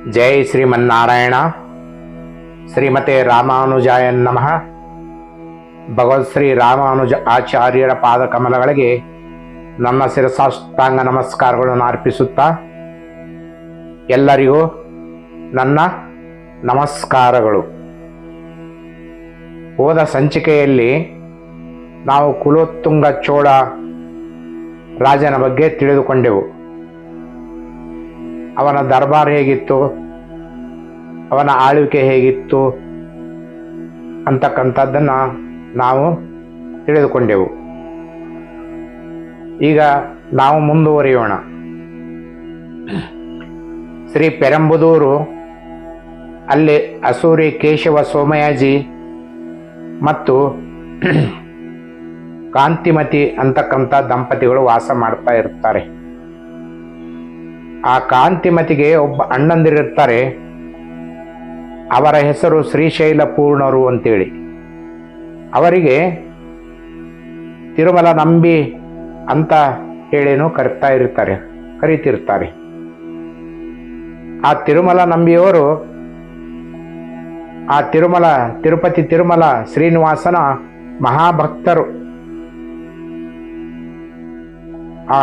ಜೈ ಶ್ರೀಮನ್ನಾರಾಯಣ. ಶ್ರೀಮತೆ ರಾಮಾನುಜಾಯ ನಮಃ. ಭಗವತ್ ಶ್ರೀ ರಾಮಾನುಜ ಆಚಾರ್ಯರ ಪಾದ ಕಮಲಗಳಿಗೆ ನನ್ನ ಶಿರಸಾಷ್ಟಾಂಗ ನಮಸ್ಕಾರಗಳನ್ನು ಅರ್ಪಿಸುತ್ತಾ ಎಲ್ಲರಿಗೂ ನನ್ನ ನಮಸ್ಕಾರಗಳು. ಹೋದ ಸಂಚಿಕೆಯಲ್ಲಿ ನಾವು ಕುಲೋತ್ತುಂಗ ಚೋಳ ರಾಜನ ಬಗ್ಗೆ ತಿಳಿದುಕೊಂಡೆವು. ಅವನ ದರ್ಬಾರ್ ಹೇಗಿತ್ತು, ಅವನ ಆಳ್ವಿಕೆ ಹೇಗಿತ್ತು ಅಂತಕ್ಕಂಥದ್ದನ್ನು ನಾವು ತಿಳಿದುಕೊಂಡೆವು. ಈಗ ನಾವು ಮುಂದುವರಿಯೋಣ. ಶ್ರೀ ಪೆರಂಬುದೂರು ಅಲ್ಲಿ ಅಸೂರಿ ಕೇಶವ ಸೋಮಯಾಜಿ ಮತ್ತು ಕಾಂತಿಮತಿ ಅಂತಕ್ಕಂಥ ದಂಪತಿಗಳು ವಾಸ ಮಾಡ್ತಾ ಇರ್ತಾರೆ. ಆ ಕಾಂತಿಮತಿಗೆ ಒಬ್ಬ ಅಣ್ಣಂದಿರಿರ್ತಾರೆ. ಅವರ ಹೆಸರು ಶ್ರೀಶೈಲ ಪೂರ್ಣರು ಅಂತೇಳಿ. ಅವರಿಗೆ ತಿರುಮಲ ನಂಬಿ ಅಂತ ಹೇಳಿನೂ ಕರೀತಿರ್ತಾರೆ. ಆ ತಿರುಮಲ ನಂಬಿಯವರು ಆ ತಿರುಪತಿ ತಿರುಮಲ ಶ್ರೀನಿವಾಸನ ಮಹಾಭಕ್ತರು. ಆ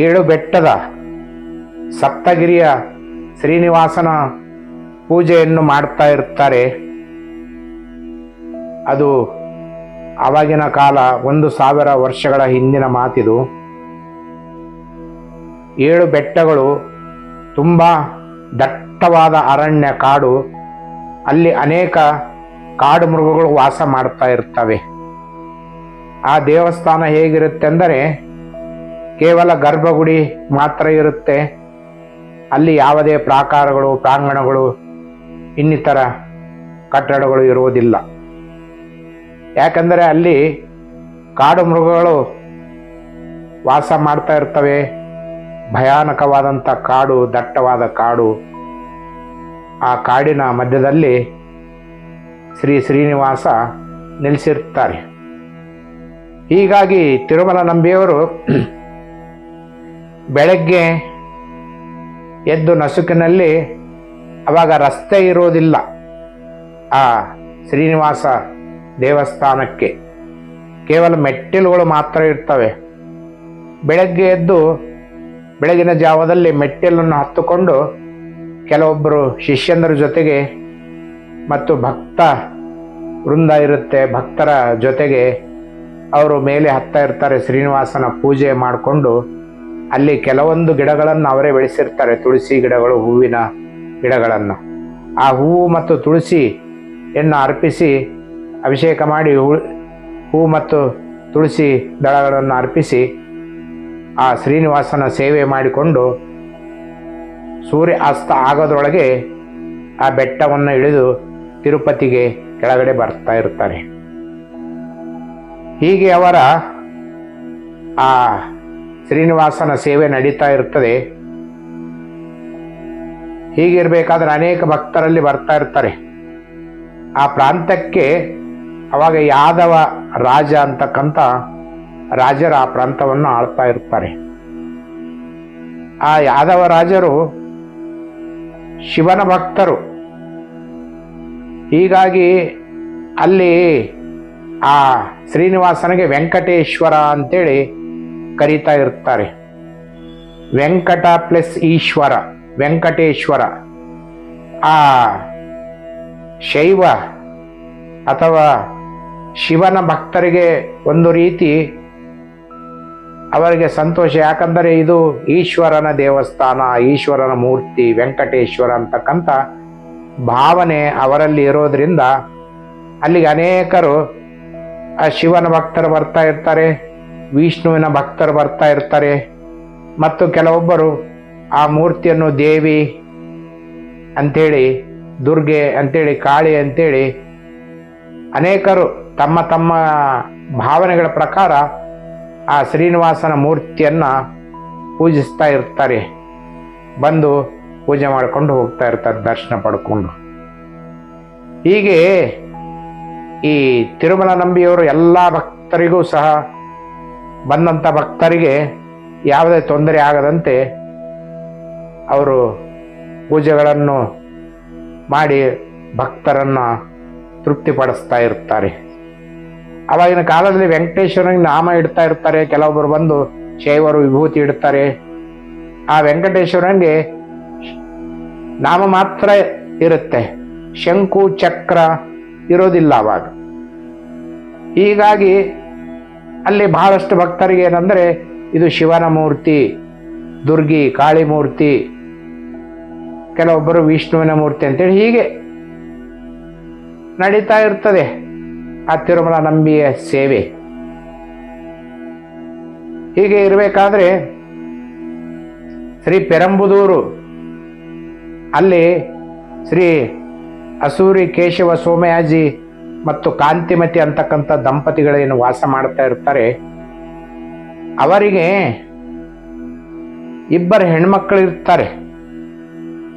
7 ಬೆಟ್ಟದ ಸಪ್ತಗಿರಿಯ ಶ್ರೀನಿವಾಸನ ಪೂಜೆಯನ್ನು ಮಾಡ್ತಾ ಇರ್ತಾರೆ. ಅದು ಆವಾಗಿನ ಕಾಲ 1000 ವರ್ಷಗಳ ಹಿಂದಿನ ಮಾತಿದು. 7 ಬೆಟ್ಟಗಳು ತುಂಬ ದಟ್ಟವಾದ ಅರಣ್ಯ ಕಾಡು. ಅಲ್ಲಿ ಅನೇಕ ಕಾಡು ಮೃಗಗಳು ವಾಸ ಮಾಡ್ತಾ ಇರ್ತವೆ. ಆ ದೇವಸ್ಥಾನ ಹೇಗಿರುತ್ತೆ ಅಂದರೆ ಕೇವಲ ಗರ್ಭಗುಡಿ ಮಾತ್ರ ಇರುತ್ತೆ. ಅಲ್ಲಿ ಯಾವುದೇ ಪ್ರಾಕಾರಗಳು, ಪ್ರಾಂಗಣಗಳು, ಇನ್ನಿತರ ಕಟ್ಟಡಗಳು ಇರುವುದಿಲ್ಲ. ಯಾಕಂದರೆ ಅಲ್ಲಿ ಕಾಡು ಮೃಗಗಳು ವಾಸ ಮಾಡ್ತಾ ಇರ್ತವೆ. ಭಯಾನಕವಾದಂಥ ಕಾಡು, ದಟ್ಟವಾದ ಕಾಡು. ಆ ಕಾಡಿನ ಮಧ್ಯದಲ್ಲಿ ಶ್ರೀನಿವಾಸ ನೆಲೆಸಿರ್ತಾರೆ. ಹೀಗಾಗಿ ತಿರುಮಲ ನಂಬಿಯವರು ಬೆಳಗ್ಗೆ ಎದ್ದು ನಸುಕಿನಲ್ಲಿ, ಅವಾಗ ರಸ್ತೆ ಇರೋದಿಲ್ಲ ಆ ಶ್ರೀನಿವಾಸ ದೇವಸ್ಥಾನಕ್ಕೆ, ಕೇವಲ ಮೆಟ್ಟಿಲುಗಳು ಮಾತ್ರ ಇರ್ತವೆ. ಬೆಳಗ್ಗೆ ಎದ್ದು ಬೆಳಗಿನ ಜಾವದಲ್ಲಿ ಮೆಟ್ಟಿಲನ್ನು ಹತ್ತುಕೊಂಡು ಕೆಲವೊಬ್ಬರು ಶಿಷ್ಯಂದರ ಜೊತೆಗೆ ಮತ್ತು ಭಕ್ತ ವೃಂದ ಇರುತ್ತೆ, ಭಕ್ತರ ಜೊತೆಗೆ ಅವರು ಮೇಲೆ ಹತ್ತಾ ಇರ್ತಾರೆ. ಶ್ರೀನಿವಾಸನ ಪೂಜೆ ಮಾಡಿಕೊಂಡು ಅಲ್ಲಿ ಕೆಲವೊಂದು ಗಿಡಗಳನ್ನು ಅವರೇ ಬೆಳೆಸಿರ್ತಾರೆ. ತುಳಸಿ ಗಿಡಗಳು, ಹೂವಿನ ಗಿಡಗಳನ್ನು. ಆ ಹೂವು ಮತ್ತು ತುಳಸಿಯನ್ನು ಅರ್ಪಿಸಿ ಅಭಿಷೇಕ ಮಾಡಿ ಹೂ ಮತ್ತು ತುಳಸಿ ದಳಗಳನ್ನು ಅರ್ಪಿಸಿ ಆ ಶ್ರೀನಿವಾಸನ ಸೇವೆ ಮಾಡಿಕೊಂಡು ಸೂರ್ಯ ಅಸ್ತ ಆಗೋದ್ರೊಳಗೆ ಆ ಬೆಟ್ಟವನ್ನು ಇಳಿದು ತಿರುಪತಿಗೆ ಕೆಳಗಡೆ ಬರ್ತಾ ಇರ್ತಾರೆ. ಹೀಗೆ ಅವರ ಆ ಶ್ರೀನಿವಾಸನ ಸೇವೆ ನಡೀತಾ ಇರ್ತದೆ. ಹೀಗಿರ್ಬೇಕಾದ್ರೆ ಅನೇಕ ಭಕ್ತರಲ್ಲಿ ಬರ್ತಾ ಇರ್ತಾರೆ. ಆ ಪ್ರಾಂತಕ್ಕೆ ಅವಾಗ ಯಾದವ ರಾಜ ಅಂತಕ್ಕಂಥ ರಾಜರು ಆ ಪ್ರಾಂತವನ್ನು ಆಳ್ತಾ ಇರ್ತಾರೆ. ಆ ಯಾದವ ರಾಜರು ಶಿವನ ಭಕ್ತರು. ಹೀಗಾಗಿ ಅಲ್ಲಿ ಆ ಶ್ರೀನಿವಾಸನಿಗೆ ವೆಂಕಟೇಶ್ವರ ಅಂತೇಳಿ ಕರೀತಾ ಇರ್ತಾರೆ. ವೆಂಕಟ ಪ್ಲಸ್ ಈಶ್ವರ, ವೆಂಕಟೇಶ್ವರ. ಆ ಶೈವ ಅಥವಾ ಶಿವನ ಭಕ್ತರಿಗೆ ಒಂದು ರೀತಿ ಅವರಿಗೆ ಸಂತೋಷ. ಯಾಕಂದರೆ ಇದು ಈಶ್ವರನ ದೇವಸ್ಥಾನ, ಈಶ್ವರನ ಮೂರ್ತಿ, ವೆಂಕಟೇಶ್ವರ ಅಂತಕ್ಕಂಥ ಭಾವನೆ ಅವರಲ್ಲಿ ಇರೋದ್ರಿಂದ ಅಲ್ಲಿಗೆ ಅನೇಕರು ಆ ಶಿವನ ಭಕ್ತರು ಬರ್ತಾ ಇರ್ತಾರೆ, ವಿಷ್ಣುವಿನ ಭಕ್ತರು ಬರ್ತಾ ಇರ್ತಾರೆ. ಮತ್ತು ಕೆಲವೊಬ್ಬರು ಆ ಮೂರ್ತಿಯನ್ನು ದೇವಿ ಅಂಥೇಳಿ, ದುರ್ಗೆ ಅಂಥೇಳಿ, ಕಾಳಿ ಅಂಥೇಳಿ ಅನೇಕರು ತಮ್ಮ ತಮ್ಮ ಭಾವನೆಗಳ ಪ್ರಕಾರ ಆ ಶ್ರೀನಿವಾಸನ ಮೂರ್ತಿಯನ್ನು ಪೂಜಿಸ್ತಾ ಇರ್ತಾರೆ. ಬಂದು ಪೂಜೆ ಮಾಡಿಕೊಂಡು ಹೋಗ್ತಾ ಇರ್ತಾರೆ, ದರ್ಶನ ಪಡ್ಕೊಂಡು. ಹೀಗೆ ಈ ತಿರುಮಲ ನಂಬಿಯವರು ಎಲ್ಲ ಭಕ್ತರಿಗೂ ಸಹ, ಬಂದಂಥ ಭಕ್ತರಿಗೆ ಯಾವುದೇ ತೊಂದರೆ ಆಗದಂತೆ ಅವರು ಪೂಜೆಗಳನ್ನು ಮಾಡಿ ಭಕ್ತರನ್ನು ತೃಪ್ತಿಪಡಿಸ್ತಾ ಇರ್ತಾರೆ. ಆವಾಗಿನ ಕಾಲದಲ್ಲಿ ವೆಂಕಟೇಶ್ವರನಿಗೆ ನಾಮ ಇಡ್ತಾ ಇರ್ತಾರೆ. ಕೆಲವೊಬ್ಬರು ಬಂದು ಶೈವರು ವಿಭೂತಿ ಇಡ್ತಾರೆ. ಆ ವೆಂಕಟೇಶ್ವರನಿಗೆ ನಾಮ ಮಾತ್ರ ಇರುತ್ತೆ, ಶಂಕು ಚಕ್ರ ಇರೋದಿಲ್ಲ ಅವಾಗ. ಹೀಗಾಗಿ ಅಲ್ಲಿ ಬಹಳಷ್ಟು ಭಕ್ತರಿಗೆ ಏನಂದರೆ ಇದು ಶಿವನ ಮೂರ್ತಿ, ದುರ್ಗಿ ಕಾಳಿ ಮೂರ್ತಿ, ಕೆಲವೊಬ್ಬರು ವಿಷ್ಣುವಿನ ಮೂರ್ತಿ ಅಂತೇಳಿ ಹೀಗೆ ನಡೀತಾ ಇರ್ತದೆ ಆ ತಿರುಮಲ ನಂಬಿಯ ಸೇವೆ. ಹೀಗೆ ಇರಬೇಕಾದ್ರೆ ಶ್ರೀ ಪೆರಂಬುದೂರು ಅಲ್ಲಿ ಶ್ರೀ ಅಸೂರಿ ಕೇಶವ ಸೋಮಯಾಜಿ ಮತ್ತು ಕಾಂತಿಮತಿ ಅಂತಕ್ಕಂಥ ದಂಪತಿಗಳೇನು ವಾಸ ಮಾಡ್ತಾ ಇರ್ತಾರೆ, ಅವರಿಗೆ ಇಬ್ಬರು ಹೆಣ್ಮಕ್ಳು ಇರ್ತಾರೆ,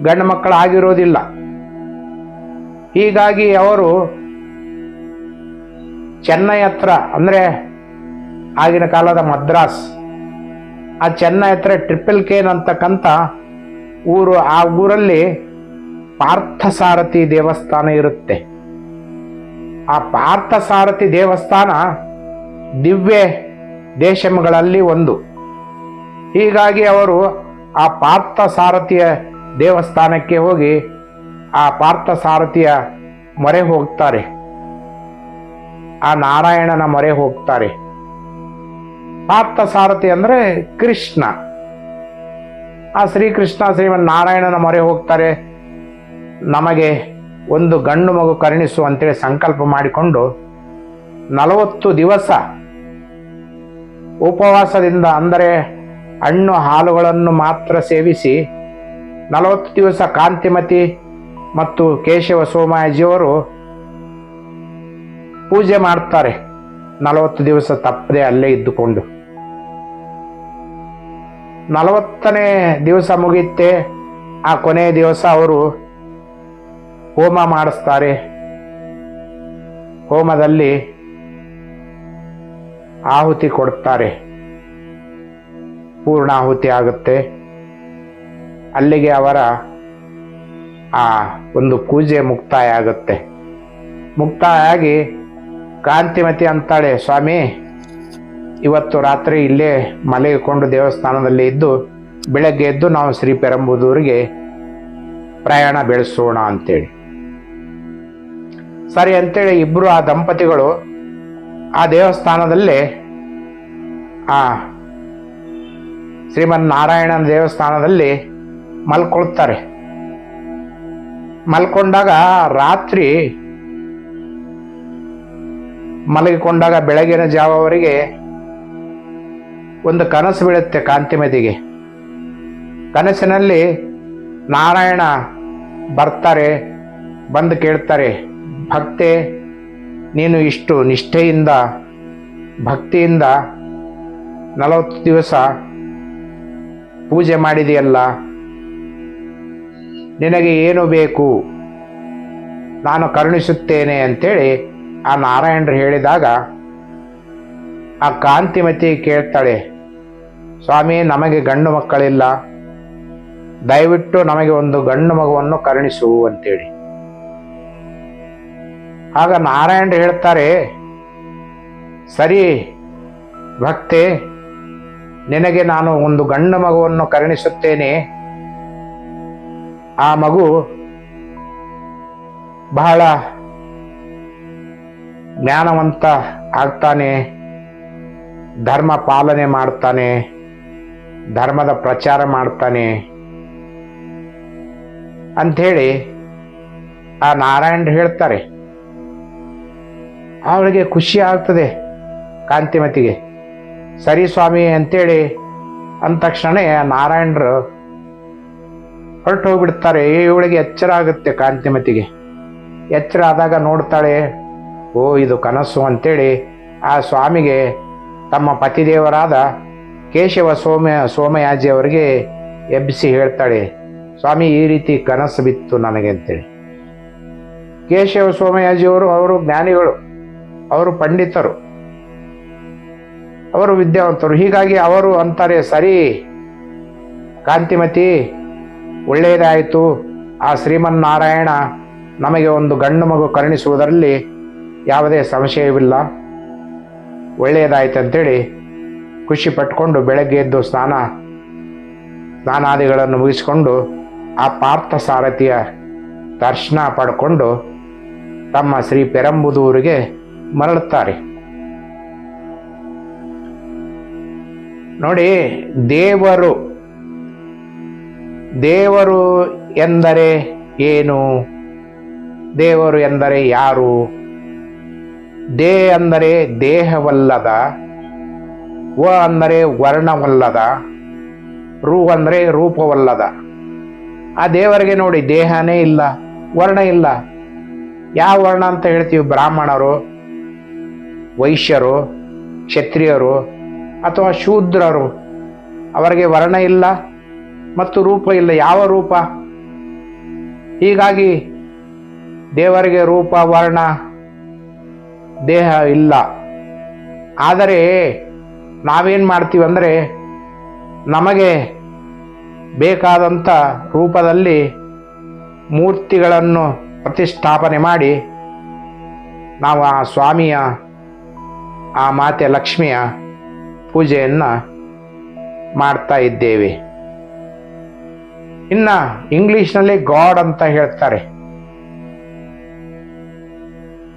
ಗಂಡು ಮಕ್ಕಳು ಆಗಿರೋದಿಲ್ಲ. ಹೀಗಾಗಿ ಅವರು ಚೆನ್ನೈ ಹತ್ರ, ಅಂದರೆ ಆಗಿನ ಕಾಲದ ಮದ್ರಾಸ್, ಆ ಚೆನ್ನೈ ಹತ್ರ ಟ್ರಿಪಲ್ ಕೇನ್ ಅಂತಕ್ಕಂಥ ಊರು. ಆ ಊರಲ್ಲಿ ಪಾರ್ಥಸಾರಥಿ ದೇವಸ್ಥಾನ ಇರುತ್ತೆ. ಆ ಪಾರ್ಥಸಾರಥಿ ದೇವಸ್ಥಾನ ದಿವ್ಯ ದೇಶಗಳಲ್ಲಿ ಒಂದು. ಹೀಗಾಗಿ ಅವರು ಆ ಪಾರ್ಥಸಾರಥಿಯ ದೇವಸ್ಥಾನಕ್ಕೆ ಹೋಗಿ ಆ ಪಾರ್ಥಸಾರಥಿಯ ಮೊರೆ ಹೋಗ್ತಾರೆ, ಆ ನಾರಾಯಣನ ಮೊರೆ ಹೋಗ್ತಾರೆ. ಪಾರ್ಥಸಾರಥಿ ಅಂದರೆ ಕೃಷ್ಣ, ಆ ಶ್ರೀಕೃಷ್ಣ ಶ್ರೀಮನ್ ನಾರಾಯಣನ ಮೊರೆ ಹೋಗ್ತಾರೆ. ನಮಗೆ ಒಂದು ಗಂಡು ಮಗು ಕರುಣಿಸು ಅಂತೇಳಿ ಸಂಕಲ್ಪ ಮಾಡಿಕೊಂಡು 40 ದಿವಸ ಉಪವಾಸದಿಂದ, ಅಂದರೆ ಹಣ್ಣು ಹಾಲುಗಳನ್ನು ಮಾತ್ರ ಸೇವಿಸಿ 40 ದಿವಸ ಕಾಂತಿಮತಿ ಮತ್ತು ಕೇಶವ ಸೋಮಯಾಜಿಯವರು ಪೂಜೆ ಮಾಡ್ತಾರೆ. 40 ದಿವಸ ತಪ್ಪದೆ ಅಲ್ಲೇ ಇದ್ದುಕೊಂಡು 40ನೇ ದಿವಸ ಮುಗಿಯುತ್ತೆ. ಆ ಕೊನೆಯ ದಿವಸ ಅವರು ಹೋಮ ಮಾಡಿಸ್ತಾರೆ. ಹೋಮದಲ್ಲಿ ಆಹುತಿ ಕೊಡ್ತಾರೆ, ಪೂರ್ಣಾಹುತಿ ಆಗುತ್ತೆ. ಅಲ್ಲಿಗೆ ಅವರ ಆ ಒಂದು ಪೂಜೆ ಮುಕ್ತಾಯ ಆಗುತ್ತೆ. ಮುಕ್ತಾಯ ಆಗಿ ಕಾಂತಿಮತಿ ಅಂತಾಳೆ, ಸ್ವಾಮಿ ಇವತ್ತು ರಾತ್ರಿ ಇಲ್ಲೇ ಮಲಗಿಕೊಂಡು ದೇವಸ್ಥಾನದಲ್ಲಿ ಇದ್ದು ಬೆಳಗ್ಗೆ ಎದ್ದು ನಾವು ಶ್ರೀ ಪೆರಂಬುದೂರಿಗೆ ಪ್ರಯಾಣ ಬೆಳೆಸೋಣ ಅಂತೇಳಿ. ಸರಿ ಅಂತೇಳಿ ಇಬ್ಬರು ಆ ದಂಪತಿಗಳು ಆ ದೇವಸ್ಥಾನದಲ್ಲೇ, ಆ ಶ್ರೀಮನ್ ನಾರಾಯಣನ ದೇವಸ್ಥಾನದಲ್ಲಿ ಮಲ್ಕೊಳ್ತಾರೆ. ಮಲ್ಕೊಂಡಾಗ ರಾತ್ರಿ ಮಲಗಿಕೊಂಡಾಗ ಬೆಳಗಿನ ಜಾವವರೆಗೆ ಒಂದು ಕನಸು ಬೀಳುತ್ತೆ ಕಾಂತಿಮತಿಗೆ. ಕನಸಿನಲ್ಲಿ ನಾರಾಯಣ ಬರ್ತಾರೆ, ಬಂದು ಕೇಳ್ತಾರೆ, ಭಕ್ತೆ ನೀನು ಇಷ್ಟು ನಿಷ್ಠೆಯಿಂದ ಭಕ್ತಿಯಿಂದ 40 ದಿವಸ ಪೂಜೆ ಮಾಡಿದೆಯಲ್ಲ, ನಿನಗೆ ಏನು ಬೇಕು, ನಾನು ಕರುಣಿಸುತ್ತೇನೆ ಅಂತೇಳಿ ಆ ನಾರಾಯಣರು ಹೇಳಿದಾಗ ಆ ಕಾಂತಿಮತಿ ಕೇಳ್ತಾಳೆ, ಸ್ವಾಮಿ ನಮಗೆ ಗಂಡು ಮಕ್ಕಳಿಲ್ಲ, ದಯವಿಟ್ಟು ನಮಗೆ ಒಂದು ಗಂಡು ಮಗುವನ್ನು ಕರುಣಿಸು ಅಂತೇಳಿ. ಆಗ ನಾರಾಯಣರು ಹೇಳ್ತಾರೆ, ಸರಿ ಭಕ್ತೆ, ನಿನಗೆ ನಾನು ಒಂದು ಗಂಡು ಮಗುವನ್ನು ಕರುಣಿಸುತ್ತೇನೆ. ಆ ಮಗು ಬಹಳ ಜ್ಞಾನವಂತ ಆಗ್ತಾನೆ, ಧರ್ಮ ಪಾಲನೆ ಮಾಡ್ತಾನೆ, ಧರ್ಮದ ಪ್ರಚಾರ ಮಾಡ್ತಾನೆ ಅಂಥೇಳಿ ಆ ನಾರಾಯಣರು ಹೇಳ್ತಾರೆ. ಅವಳಿಗೆ ಖುಷಿ ಆಗ್ತದೆ ಕಾಂತಿಮತಿಗೆ. ಸರಿ ಸ್ವಾಮಿ ಅಂತೇಳಿ ಅಂದ ತಕ್ಷಣ ನಾರಾಯಣರು ಹೊರಟು ಹೋಗ್ಬಿಡ್ತಾರೆ. ಇವಳಿಗೆ ಎಚ್ಚರ ಆಗುತ್ತೆ ಕಾಂತಿಮತಿಗೆ. ಎಚ್ಚರ ಆದಾಗ ನೋಡ್ತಾಳೆ, ಓ ಇದು ಕನಸು ಅಂತೇಳಿ ಆ ಸ್ವಾಮಿಗೆ ತಮ್ಮ ಪತಿದೇವರಾದ ಕೇಶವ ಸೋಮಯಾಜಿ ಅವರಿಗೆ ಎಬ್ಬಿಸಿ ಹೇಳ್ತಾಳೆ, ಸ್ವಾಮಿ ಈ ರೀತಿ ಕನಸು ಬಿತ್ತು ನನಗೆ ಅಂತೇಳಿ. ಕೇಶವ ಸೋಮಯಾಜಿಯವರು ಅವರು ಜ್ಞಾನಿಗಳು, ಅವರು ಪಂಡಿತರು, ಅವರು ವಿದ್ಯಾವಂತರು. ಹೀಗಾಗಿ ಅವರು ಅಂತಾರೆ, ಸರಿ ಕಾಂತಿಮತಿ ಒಳ್ಳೆಯದಾಯಿತು, ಆ ಶ್ರೀಮನ್ನಾರಾಯಣ ನಮಗೆ ಒಂದು ಗಂಡು ಮಗು ಕರುಣಿಸುವುದರಲ್ಲಿ ಯಾವುದೇ ಸಂಶಯವಿಲ್ಲ, ಒಳ್ಳೆಯದಾಯ್ತು ಅಂತೇಳಿ ಖುಷಿ ಪಟ್ಕೊಂಡು ಬೆಳಗ್ಗೆ ಎದ್ದು ಸ್ನಾನಾದಿಗಳನ್ನು ಮುಗಿಸಿಕೊಂಡು ಆ ಪಾರ್ಥ ಸಾರಥಿಯ ದರ್ಶನ ಪಡ್ಕೊಂಡು ತಮ್ಮ ಶ್ರೀ ಪೆರಂಬುದೂರಿಗೆ ಮರಳುತ್ತಾರೆ. ನೋಡಿ, ದೇವರು ಎಂದರೆ ಏನು? ದೇವರು ಎಂದರೆ ಯಾರು? ಅಂದರೆ ದೇಹವಲ್ಲದ, ವ ಅಂದರೆ ವರ್ಣವಲ್ಲದ, ರು ಅಂದರೆ ರೂಪವಲ್ಲದ. ಆ ದೇವರಿಗೆ ನೋಡಿ ದೇಹನೇ ಇಲ್ಲ, ವರ್ಣ ಇಲ್ಲ. ಯಾವ ವರ್ಣ ಅಂತ ಹೇಳ್ತೀವಿ? ಬ್ರಾಹ್ಮಣರು, ವೈಶ್ಯರು, ಕ್ಷತ್ರಿಯರು ಅಥವಾ ಶೂದ್ರರು, ಅವರಿಗೆ ವರ್ಣ ಇಲ್ಲ ಮತ್ತು ರೂಪ ಇಲ್ಲ. ಯಾವ ರೂಪ? ಹೀಗಾಗಿ ದೇವರಿಗೆ ರೂಪ, ವರ್ಣ, ದೇಹ ಇಲ್ಲ. ಆದರೆ ನಾವೇನು ಮಾಡ್ತೀವಿ ಅಂದರೆ, ನಮಗೆ ಬೇಕಾದಂಥ ರೂಪದಲ್ಲಿ ಮೂರ್ತಿಗಳನ್ನು ಪ್ರತಿಷ್ಠಾಪನೆ ಮಾಡಿ ನಾವು ಆ ಸ್ವಾಮಿಯ, ಆ ಮಾತೆ ಲಕ್ಷ್ಮಿಯ ಪೂಜೆಯನ್ನು ಮಾಡ್ತಾ ಇದ್ದೇವೆ. ಇನ್ನು ಇಂಗ್ಲಿಷ್ನಲ್ಲಿ ಗಾಡ್ ಅಂತ ಹೇಳ್ತಾರೆ.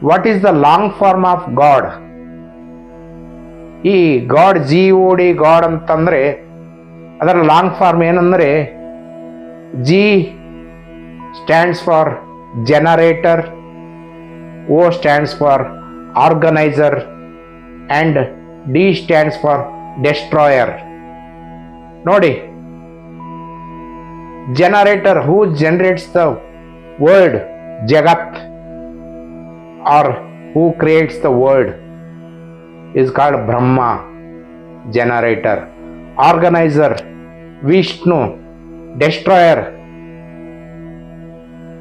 What is the long form of god? ಈ ಗಾಡ್, GOD, ಗಾಡ್ ಅಂತಂದ್ರೆ ಅದರ ಲಾಂಗ್ ಫಾರ್ಮ್ ಏನಂದ್ರೆ, G stands for generator, O stands for organiser and D stands for destroyer. ನೋಡಿ, generator, who generates the world, ಜಗತ್, or who creates the world is called Brahma, generator. Organizer, Vishnu, destroyer,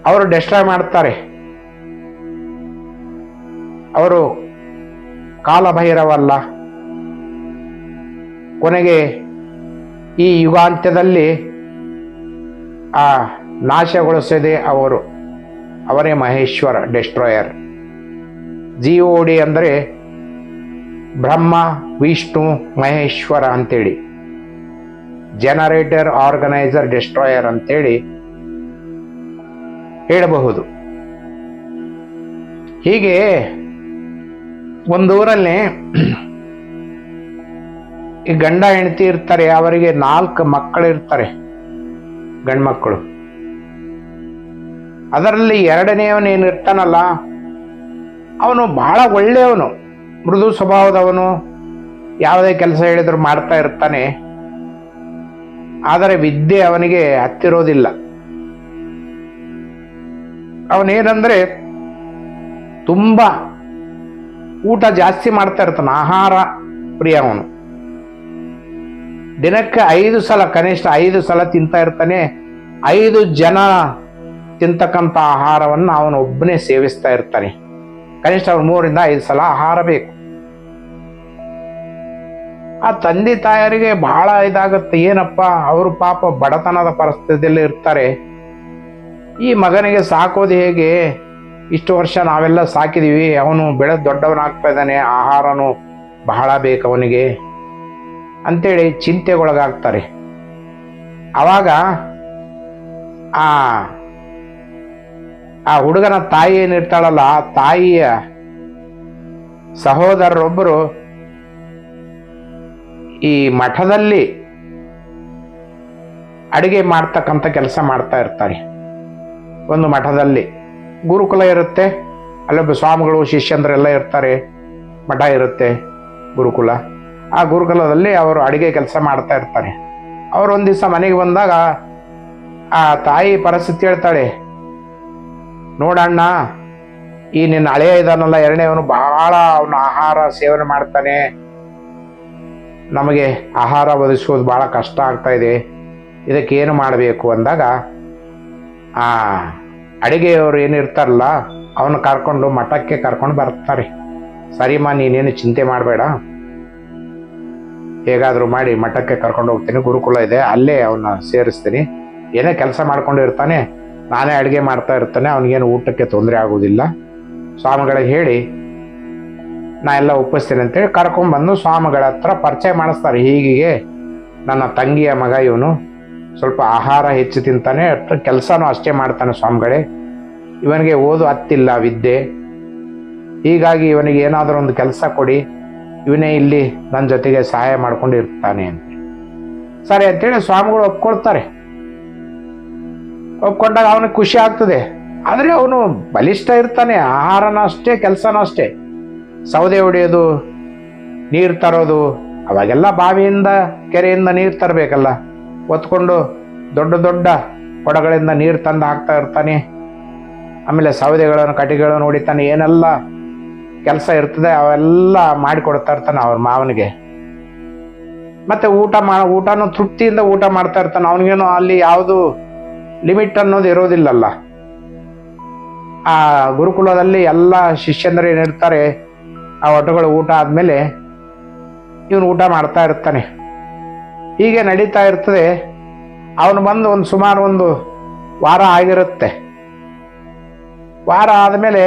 ಅವರು destroy ಮಾಡ್ತಾರೆ. ಅವರು ಕಾಲಭೈರವಲ್ಲ. ಕೊನೆಗೆ ಈ ಯುಗಾಂತ್ಯದಲ್ಲಿ ಆ ನಾಶಗೊಳಿಸದೆ ಅವರೇ Maheshwara, destroyer. GOD ಅಂದರೆ ಬ್ರಹ್ಮ, ವಿಷ್ಣು, ಮಹೇಶ್ವರ ಅಂತೇಳಿ. ಜನರೇಟರ್, ಆರ್ಗನೈಸರ್, ಡೆಸ್ಟ್ರಾಯರ್ ಅಂತೇಳಿ ಹೇಳಬಹುದು. ಹೀಗೆ ಒಂದೂರಲ್ಲಿ ಈ ಗಂಡ ಹೆಂಡತಿ ಇರ್ತಾರೆ, ಅವರಿಗೆ 4 ಮಕ್ಕಳು ಇರ್ತಾರೆ, ಗಂಡ್ಮಕ್ಕಳು. ಅದರಲ್ಲಿ ಎರಡನೆಯವನು ಏನಿರ್ತಾನಲ್ಲ, ಅವನು ಬಹಳ ಒಳ್ಳೆಯವನು, ಮೃದು ಸ್ವಭಾವದವನು, ಯಾವುದೇ ಕೆಲಸ ಹೇಳಿದ್ರು ಮಾಡ್ತಾ ಇರ್ತಾನೆ. ಆದರೆ ವಿದ್ಯೆ ಅವನಿಗೆ ಹತ್ತಿರೋದಿಲ್ಲ. ಅವನೇನಂದ್ರೆ ತುಂಬಾ ಊಟ ಜಾಸ್ತಿ ಮಾಡ್ತಾ ಇರ್ತಾನೆ, ಆಹಾರ ಪ್ರಿಯ ಅವನು. ದಿನಕ್ಕೆ 5 ಸಲ, ಕನಿಷ್ಠ 5 ಸಲ ತಿಂತಾ ಇರ್ತಾನೆ. 5 ಜನ ತಿಂತಕ್ಕಂಥ ಆಹಾರವನ್ನು ಅವನು ಒಬ್ಬನೇ ಸೇವಿಸ್ತಾ ಇರ್ತಾನೆ. ಕನಿಷ್ಠ ಅವ್ರು 3 ರಿಂದ 5 ಸಲ ಆಹಾರ ಬೇಕು. ಆ ತಂದೆ ತಾಯರಿಗೆ ಬಹಳ ಇದಾಗುತ್ತೆ. ಏನಪ್ಪ, ಅವರು ಪಾಪ ಬಡತನದ ಪರಿಸ್ಥಿತಿಯಲ್ಲಿ ಇರ್ತಾರೆ. ಈ ಮಗನಿಗೆ ಸಾಕೋದು ಹೇಗೆ? ಇಷ್ಟು ವರ್ಷ ನಾವೆಲ್ಲ ಸಾಕಿದೀವಿ, ಅವನು ಬೆಳೆದು ದೊಡ್ಡವನಾಗ್ತಾ ಇದ್ದಾನೆ, ಆಹಾರನು ಬಹಳ ಬೇಕು ಅವನಿಗೆ ಅಂತೇಳಿ ಚಿಂತೆಗೊಳಗಾಗ್ತಾರೆ. ಆವಾಗ ಆ ಹುಡುಗನ ತಾಯಿ ಏನಿರ್ತಾಳಲ್ಲ, ಆ ತಾಯಿಯ ಸಹೋದರರೊಬ್ಬರು ಈ ಮಠದಲ್ಲಿ ಅಡಿಗೆ ಮಾಡ್ತಕ್ಕಂಥ ಕೆಲಸ ಮಾಡ್ತಾ ಇರ್ತಾರೆ. ಒಂದು ಮಠದಲ್ಲಿ ಗುರುಕುಲ ಇರುತ್ತೆ, ಅಲ್ಲೊಬ್ಬ ಸ್ವಾಮಿಗಳು ಶಿಷ್ಯಂದ್ರೆಲ್ಲ ಇರ್ತಾರೆ, ಮಠ ಇರುತ್ತೆ, ಗುರುಕುಲ. ಆ ಗುರುಕುಲದಲ್ಲಿ ಅವರು ಅಡಿಗೆ ಕೆಲಸ ಮಾಡ್ತಾ ಇರ್ತಾರೆ. ಅವರು ಒಂದು ದಿವಸ ಮನೆಗೆ ಬಂದಾಗ ಆ ತಾಯಿ ಪರಿಸ್ಥಿತಿ ಹೇಳ್ತಾಳೆ, ನೋಡಣ್ಣ, ಈ ನಿನ್ನ ಹಳೆಯ ಇದಾನಲ್ಲ, ಎರಡನೇವನು ಬಹಳ ಅವನು ಆಹಾರ ಸೇವನೆ ಮಾಡ್ತಾನೆ, ನಮಗೆ ಆಹಾರ ಒದಗಿಸೋದು ಬಹಳ ಕಷ್ಟ ಆಗ್ತಾ ಇದೆ, ಇದಕ್ಕೇನು ಮಾಡಬೇಕು ಅಂದಾಗ ಆ ಅಡಿಗೆಯವರು ಏನಿರ್ತಾರಲ್ಲ ಅವನು ಕರ್ಕೊಂಡು ಮಠಕ್ಕೆ ಕರ್ಕೊಂಡು ಬರ್ತಾರೆ. ಸರಿಮಾ, ನೀನೇನು ಚಿಂತೆ ಮಾಡಬೇಡ, ಹೇಗಾದರೂ ಮಾಡಿ ಮಠಕ್ಕೆ ಕರ್ಕೊಂಡು ಹೋಗ್ತೀನಿ, ಗುರುಕುಲ ಇದೆ, ಅಲ್ಲೇ ಅವನ್ನ ಸೇರಿಸ್ತೀನಿ, ಏನೇ ಕೆಲಸ ಮಾಡ್ಕೊಂಡು ಇರ್ತಾನೆ, ನಾನೇ ಅಡುಗೆ ಮಾಡ್ತಾ ಇರ್ತಾನೆ, ಅವನಿಗೇನು ಊಟಕ್ಕೆ ತೊಂದರೆ ಆಗೋದಿಲ್ಲ, ಸ್ವಾಮಿಗಳಿಗೆ ಹೇಳಿ ನಾ ಎಲ್ಲ ಒಪ್ಪಿಸ್ತೇನೆ ಅಂತೇಳಿ ಕರ್ಕೊಂಡ್ಬಂದು ಸ್ವಾಮಿಗಳ ಹತ್ರ ಪರಿಚಯ ಮಾಡಿಸ್ತಾರೆ. ಹೀಗೆ ನನ್ನ ತಂಗಿಯ ಮಗ ಇವನು, ಸ್ವಲ್ಪ ಆಹಾರ ಹೆಚ್ಚು ತಿಂತಾನೆ, ಕೆಲಸನೂ ಅಷ್ಟೇ ಮಾಡ್ತಾನೆ ಸ್ವಾಮಿಗಳೇ, ಇವನಿಗೆ ಓದು ಹತ್ತಿಲ್ಲ ವಿದ್ಯೆ, ಹೀಗಾಗಿ ಇವನಿಗೆ ಏನಾದರೂ ಒಂದು ಕೆಲಸ ಕೊಡಿ, ಇವನೇ ಇಲ್ಲಿ ನನ್ನ ಜೊತೆಗೆ ಸಹಾಯ ಮಾಡ್ಕೊಂಡು ಇರ್ತಾನೆ ಅಂತ. ಸರಿ ಅಂತೇಳಿ ಸ್ವಾಮಿಗಳು ಒಪ್ಕೊಳ್ತಾರೆ. ಒಪ್ಕೊಂಡಾಗ ಅವನಿಗೆ ಖುಷಿ ಆಗ್ತದೆ. ಆದರೆ ಅವನು ಬಲಿಷ್ಠ ಇರ್ತಾನೆ, ಆಹಾರನ ಅಷ್ಟೇ, ಕೆಲಸನೂ ಅಷ್ಟೇ. ಸೌದೆ ಹೊಡೆಯೋದು, ನೀರು ತರೋದು, ಅವಾಗೆಲ್ಲ ಬಾವಿಯಿಂದ ಕೆರೆಯಿಂದ ನೀರು ತರಬೇಕಲ್ಲ, ಒತ್ಕೊಂಡು ದೊಡ್ಡ ದೊಡ್ಡ ಕೊಡಗಳಿಂದ ನೀರು ತಂದು ಹಾಕ್ತಾ ಇರ್ತಾನೆ. ಆಮೇಲೆ ಸೌದೆಗಳನ್ನು ಕಟ್ಟಿಗೆಗಳನ್ನು ಹೊಡಿತಾನೆ, ಏನೆಲ್ಲ ಕೆಲಸ ಇರ್ತದೆ ಅವೆಲ್ಲ ಮಾಡಿಕೊಡ್ತಾ ಇರ್ತಾನೆ ಅವ್ರ ಮಾವನಿಗೆ. ಮತ್ತೆ ಊಟನೂ ತೃಪ್ತಿಯಿಂದ ಊಟ ಮಾಡ್ತಾ ಇರ್ತಾನೆ. ಅವನಿಗೇನು ಅಲ್ಲಿ ಯಾವುದು ಲಿಮಿಟ್ ಅನ್ನೋದು ಇರೋದಿಲ್ಲಲ್ಲ. ಆ ಗುರುಕುಲದಲ್ಲಿ ಎಲ್ಲ ಶಿಷ್ಯಂದರು ಏನಿರ್ತಾರೆ, ಆ ಒಟ್ಟುಗಳು ಊಟ ಆದ್ಮೇಲೆ ಇವನು ಊಟ ಮಾಡ್ತಾ ಇರ್ತಾನೆ. ಹೀಗೆ ನಡೀತಾ ಇರ್ತದೆ. ಅವನು ಬಂದು ಸುಮಾರು ಒಂದು ವಾರ ಆಗಿರುತ್ತೆ. ವಾರ ಆದಮೇಲೆ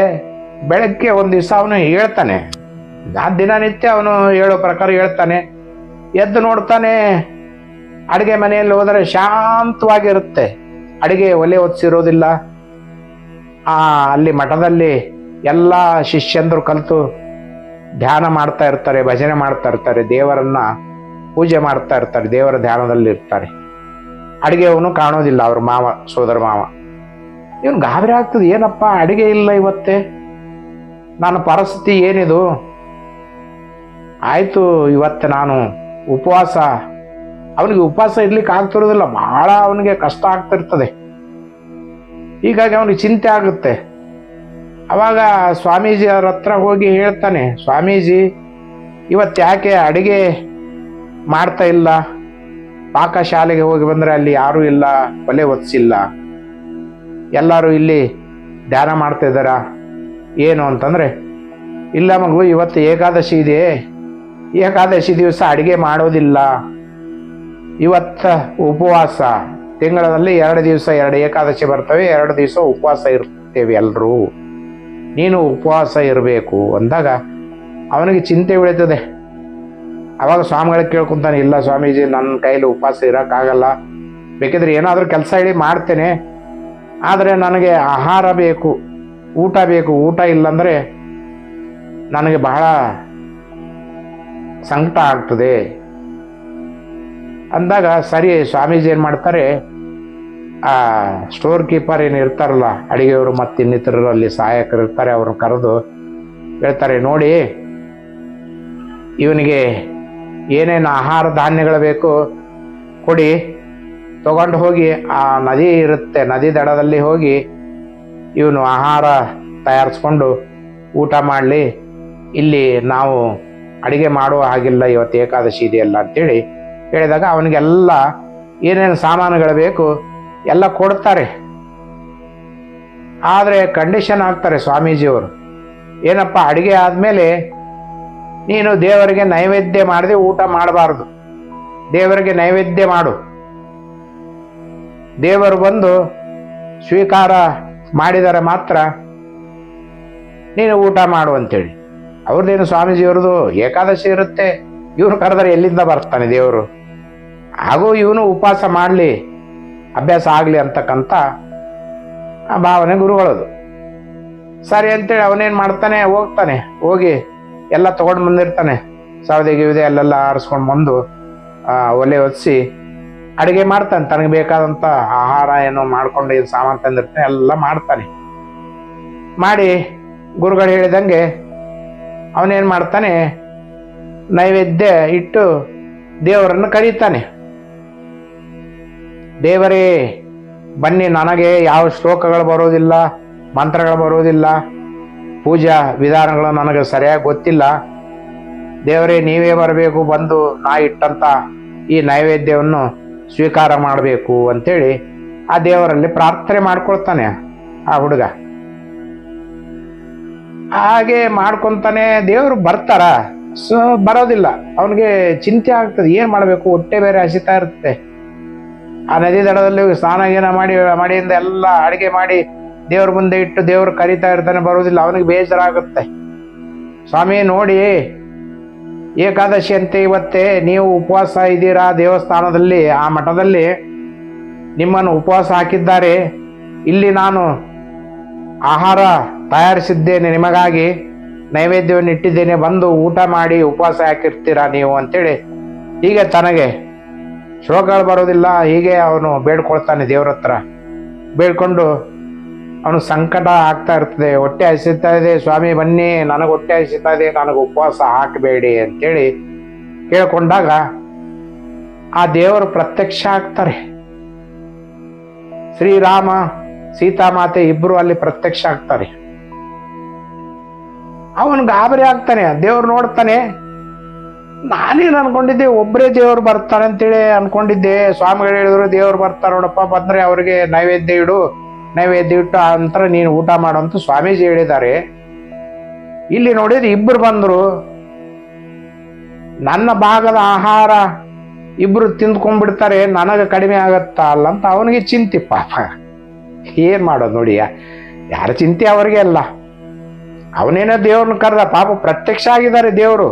ಬೆಳಗ್ಗೆ ಒಂದು ದಿವಸ ಅವನು ಹೇಳ್ತಾನೆ, ದಿನನಿತ್ಯ ಅವನು ಹೇಳೋ ಪ್ರಕಾರ ಹೇಳ್ತಾನೆ. ಎದ್ದು ನೋಡ್ತಾನೆ, ಅಡುಗೆ ಮನೆಯಲ್ಲಿ ಹೋದರೆ ಶಾಂತವಾಗಿರುತ್ತೆ, ಅಡುಗೆ ಒಲೆ ಹೊತ್ತಿರೋದಿಲ್ಲ. ಅಲ್ಲಿ ಮಠದಲ್ಲಿ ಎಲ್ಲ ಶಿಷ್ಯಂದರು ಕಲಿತು ಧ್ಯಾನ ಮಾಡ್ತಾ ಇರ್ತಾರೆ, ಭಜನೆ ಮಾಡ್ತಾ ಇರ್ತಾರೆ, ದೇವರನ್ನ ಪೂಜೆ ಮಾಡ್ತಾ ಇರ್ತಾರೆ, ದೇವರ ಧ್ಯಾನದಲ್ಲಿ ಇರ್ತಾರೆ. ಅಡುಗೆ ಅವನು ಕಾಣೋದಿಲ್ಲ, ಅವ್ರ ಮಾವ, ಸೋದರ ಮಾವ. ಇವನು ಗಾಬರಿ ಆಗ್ತದೆ, ಏನಪ್ಪ ಅಡುಗೆ ಇಲ್ಲ ಇವತ್ತೇ, ನನ್ನ ಪರಿಸ್ಥಿತಿ ಏನಿದು, ಆಯ್ತು ಇವತ್ತು ನಾನು ಉಪವಾಸ. ಅವನಿಗೆ ಉಪವಾಸ ಇರ್ಲಿಕ್ಕೆ ಆಗ್ತಿರೋದಿಲ್ಲ, ಬಹಳ ಅವನಿಗೆ ಕಷ್ಟ ಆಗ್ತಿರ್ತದೆ. ಹೀಗಾಗಿ ಅವನಿಗೆ ಚಿಂತೆ ಆಗುತ್ತೆ. ಅವಾಗ ಸ್ವಾಮೀಜಿ ಅವ್ರ ಹತ್ರ ಹೋಗಿ ಹೇಳ್ತಾನೆ, ಸ್ವಾಮೀಜಿ ಇವತ್ತು ಯಾಕೆ ಅಡುಗೆ ಮಾಡ್ತಾ ಇಲ್ಲ, ಪಾಕಶಾಲೆಗೆ ಹೋಗಿ ಬಂದರೆ ಅಲ್ಲಿ ಯಾರೂ ಇಲ್ಲ, ಒಲೆ ಹೊತ್ತಿಸಿಲ್ಲ, ಎಲ್ಲರೂ ಇಲ್ಲಿ ಧ್ಯಾನ ಮಾಡ್ತಾ ಇದ್ದಾರ ಏನು ಅಂತಂದರೆ, ಇಲ್ಲ ಮಗು ಇವತ್ತು ಏಕಾದಶಿ ಇದೆ, ಏಕಾದಶಿ ದಿವಸ ಅಡುಗೆ ಮಾಡೋದಿಲ್ಲ, ಇವತ್ತ ಉಪವಾಸ. ತಿಂಗಳಲ್ಲಿ 2 ದಿವಸ 2 ಏಕಾದಶಿ ಬರ್ತವೆ, 2 ದಿವಸ ಉಪವಾಸ ಇರ್ತೇವೆ ಎಲ್ಲರೂ, ನೀನು ಉಪವಾಸ ಇರಬೇಕು ಅಂದಾಗ ಅವನಿಗೆ ಚಿಂತೆ ಬೀಳ್ತದೆ. ಅವಾಗ ಸ್ವಾಮಿಗಳಿಗೆ ಕೇಳ್ಕೊಂತಾನೆ, ಇಲ್ಲ ಸ್ವಾಮೀಜಿ ನನ್ನ ಕೈಲಿ ಉಪವಾಸ ಇರೋಕ್ಕಾಗಲ್ಲ, ಬೇಕಿದ್ರೆ ಏನಾದರೂ ಕೆಲಸ ಹೇಳಿ ಮಾಡ್ತೇನೆ, ಆದರೆ ನನಗೆ ಆಹಾರ ಬೇಕು, ಊಟ ಬೇಕು, ಊಟ ಇಲ್ಲಂದರೆ ನನಗೆ ಬಹಳ ಸಂಕಟ ಆಗ್ತದೆ ಅಂದಾಗ, ಸರಿ ಸ್ವಾಮೀಜಿ ಏನು ಮಾಡ್ತಾರೆ, ಆ ಸ್ಟೋರ್ ಕೀಪರ್ ಏನು ಇರ್ತಾರಲ್ಲ, ಅಡಿಗೆಯವರು ಮತ್ತು ಇನ್ನಿತರರು ಅಲ್ಲಿ ಸಹಾಯಕರು ಇರ್ತಾರೆ, ಅವ್ರನ್ನ ಕರೆದು ಹೇಳ್ತಾರೆ, ನೋಡಿ ಇವನಿಗೆ ಏನೇನು ಆಹಾರ ಧಾನ್ಯಗಳು ಬೇಕು ಕೊಡಿ, ತಗೊಂಡು ಹೋಗಿ ಆ ನದಿ ಇರುತ್ತೆ, ನದಿ ದಡದಲ್ಲಿ ಹೋಗಿ ಇವನು ಆಹಾರ ತಯಾರಿಸ್ಕೊಂಡು ಊಟ ಮಾಡಲಿ, ಇಲ್ಲಿ ನಾವು ಅಡುಗೆ ಮಾಡುವ ಹಾಗಿಲ್ಲ, ಇವತ್ತು ಏಕಾದಶಿ ಇದೆಯಲ್ಲ ಅಂತೇಳಿ ಹೇಳಿದಾಗ ಅವನಿಗೆಲ್ಲ ಏನೇನು ಸಾಮಾನುಗಳು ಬೇಕು ಎಲ್ಲ ಕೊಡ್ತಾರೆ. ಆದರೆ ಕಂಡೀಷನ್ ಹಾಕ್ತಾರೆ ಸ್ವಾಮೀಜಿಯವರು, ಏನಪ್ಪ ಅಡುಗೆ ಆದಮೇಲೆ ನೀನು ದೇವರಿಗೆ ನೈವೇದ್ಯ ಮಾಡದೆ ಊಟ ಮಾಡಬಾರ್ದು, ದೇವರಿಗೆ ನೈವೇದ್ಯ ಮಾಡು, ದೇವರು ಬಂದು ಸ್ವೀಕಾರ ಮಾಡಿದರೆ ಮಾತ್ರ ನೀನು ಊಟ ಮಾಡು ಅಂತೇಳಿ. ಅವ್ರದ್ದೇನು ಸ್ವಾಮೀಜಿಯವ್ರದ್ದು ಏಕಾದಶಿ ಇರುತ್ತೆ, ಇವನು ಕರೆದರೆ ಎಲ್ಲಿಂದ ಬರ್ತಾನೆ ದೇವರು, ಹಾಗೂ ಇವನು ಉಪವಾಸ ಮಾಡಲಿ, ಅಭ್ಯಾಸ ಆಗಲಿ ಅಂತಕ್ಕಂಥ ಭಾವನೆ ಗುರುಗಳದು. ಸರಿ ಅಂತೇಳಿ ಅವನೇನು ಮಾಡ್ತಾನೆ, ಹೋಗ್ತಾನೆ, ಹೋಗಿ ಎಲ್ಲ ತೊಗೊಂಡು ಬಂದಿರ್ತಾನೆ, ಸೌದೆ ಗಿವಿದೆ ಅಲ್ಲೆಲ್ಲ ಆರಿಸ್ಕೊಂಡು ಬಂದು ಒಲೆ ಹೊತ್ತಿಸಿ ಅಡುಗೆ ಮಾಡ್ತಾನೆ. ತನಗೆ ಬೇಕಾದಂಥ ಆಹಾರ ಏನೋ ಮಾಡ್ಕೊಂಡು ಏನು ಸಾಮಾನು ತಂದಿರ್ತಾನೆ ಎಲ್ಲ ಮಾಡ್ತಾನೆ. ಮಾಡಿ ಗುರುಗಳು ಹೇಳಿದಂಗೆ ಅವನೇನು ಮಾಡ್ತಾನೆ, ನೈವೇದ್ಯ ಇಟ್ಟು ದೇವರನ್ನು ಕರೀತಾನೆ. ದೇವರೇ ಬನ್ನಿ, ನನಗೆ ಯಾವ ಶ್ಲೋಕಗಳು ಬರೋದಿಲ್ಲ, ಮಂತ್ರಗಳು ಬರೋದಿಲ್ಲ, ಪೂಜಾ ವಿಧಾನಗಳು ನನಗೆ ಸರಿಯಾಗಿ ಗೊತ್ತಿಲ್ಲ, ದೇವರೇ ನೀವೇ ಬರಬೇಕು, ಬಂದು ನಾ ಇಟ್ಟಂಥ ಈ ನೈವೇದ್ಯವನ್ನು ಸ್ವೀಕಾರ ಮಾಡಬೇಕು ಅಂತೇಳಿ ಆ ದೇವರಲ್ಲಿ ಪ್ರಾರ್ಥನೆ ಮಾಡ್ಕೊಳ್ತಾನೆ ಆ ಹುಡುಗ. ಹಾಗೆ ಮಾಡ್ಕೊತಾನೆ. ದೇವರು ಬರ್ತಾರ? ಬರೋದಿಲ್ಲ. ಅವನಿಗೆ ಚಿಂತೆ ಆಗ್ತದೆ, ಏನು ಮಾಡಬೇಕು, ಹೊಟ್ಟೆ ಬೇರೆ ಹಸಿತಾ ಇರುತ್ತೆ. ಆ ನದಿ ದಡದಲ್ಲಿ ಸ್ನಾನ ಗೀನ ಮಾಡಿ ಮಡಿಯಿಂದ ಎಲ್ಲ ಅಡಿಗೆ ಮಾಡಿ ದೇವ್ರ ಮುಂದೆ ಇಟ್ಟು ದೇವ್ರು ಕರಿತಾ ಇರ್ತಾನೆ, ಬರುವುದಿಲ್ಲ. ಅವನಿಗೆ ಬೇಜಾರಾಗುತ್ತೆ. ಸ್ವಾಮಿ ನೋಡಿ, ಏಕಾದಶಿ ಅಂತೆ ಇವತ್ತೇ, ನೀವು ಉಪವಾಸ ಇದ್ದೀರಾ ದೇವಸ್ಥಾನದಲ್ಲಿ, ಆ ಮಠದಲ್ಲಿ ನಿಮ್ಮನ್ನು ಉಪವಾಸ ಹಾಕಿದ್ದಾರೆ. ಇಲ್ಲಿ ನಾನು ಆಹಾರ ತಯಾರಿಸಿದ್ದೇನೆ, ನಿಮಗಾಗಿ ನೈವೇದ್ಯವನ್ನು ಇಟ್ಟಿದ್ದೇನೆ, ಬಂದು ಊಟ ಮಾಡಿ ಉಪವಾಸ ಹಾಕಿರ್ತೀರಾ ನೀವು ಅಂತೇಳಿ ಹೀಗೆ ತನಗೆ ಶ್ಲೋಕಗಳು ಬರೋದಿಲ್ಲ. ಹೀಗೆ ಅವನು ಬೇಡ್ಕೊಳ್ತಾನೆ ದೇವ್ರ ಹತ್ರ. ಬೇಡ್ಕೊಂಡು ಅವನು ಸಂಕಟ ಆಗ್ತಾ ಇರ್ತದೆ, ಹೊಟ್ಟೆ ಹಸಿತಾ ಇದೆ, ಸ್ವಾಮಿ ಬನ್ನಿ, ನನಗೆ ಹೊಟ್ಟೆ ಹಸಿತಾ ಇದೆ, ನನಗೆ ಉಪವಾಸ ಹಾಕಬೇಡಿ ಅಂತೇಳಿ ಕೇಳ್ಕೊಂಡಾಗ ಆ ದೇವರು ಪ್ರತ್ಯಕ್ಷ ಆಗ್ತಾರೆ. ಶ್ರೀರಾಮ ಸೀತಾಮಾತೆ ಇಬ್ರು ಅಲ್ಲಿ ಪ್ರತ್ಯಕ್ಷ ಆಗ್ತಾರೆ. ಅವನು ಗಾಬರಿ ಆಗ್ತಾನೆ. ದೇವ್ರು ನೋಡ್ತಾನೆ. ನಾನೇನು ಅನ್ಕೊಂಡಿದ್ದೆ, ಒಬ್ಬರೇ ದೇವ್ರು ಬರ್ತಾರೆ ಅಂತೇಳಿ ಅನ್ಕೊಂಡಿದ್ದೆ. ಸ್ವಾಮಿಗಳು ಹೇಳಿದ್ರು ದೇವ್ರು ಬರ್ತಾರೆ ನೋಡಪ್ಪ, ಬಂದ್ರೆ ಅವ್ರಿಗೆ ನೈವೇದ್ಯ ಇಡು, ನೈವೇದ್ಯ ಇಟ್ಟು ನಂತರ ನೀನು ಊಟ ಮಾಡು ಅಂತ ಸ್ವಾಮೀಜಿ ಹೇಳಿದ್ದಾರೆ. ಇಲ್ಲಿ ನೋಡಿದ್ರೆ ಇಬ್ರು ಬಂದ್ರು. ನನ್ನ ಭಾಗದ ಆಹಾರ ಇಬ್ರು ತಿಂದ್ಕೊಂಡ್ಬಿಡ್ತಾರೆ, ನನಗೆ ಕಡಿಮೆ ಆಗತ್ತಾ ಅಲ್ಲ ಅಂತ ಅವನಿಗೆ ಚಿಂತೆ. ಪಾಪ ಏನ್ ಮಾಡೋದು ನೋಡಿ, ಯಾರ ಚಿಂತೆ ಅವ್ರಿಗೆ ಅಲ್ಲ. ಅವನೇನೋ ದೇವ್ರನ್ನ ಕರೆದ, ಪಾಪ ಪ್ರತ್ಯಕ್ಷ ಆಗಿದ್ದಾರೆ ದೇವರು.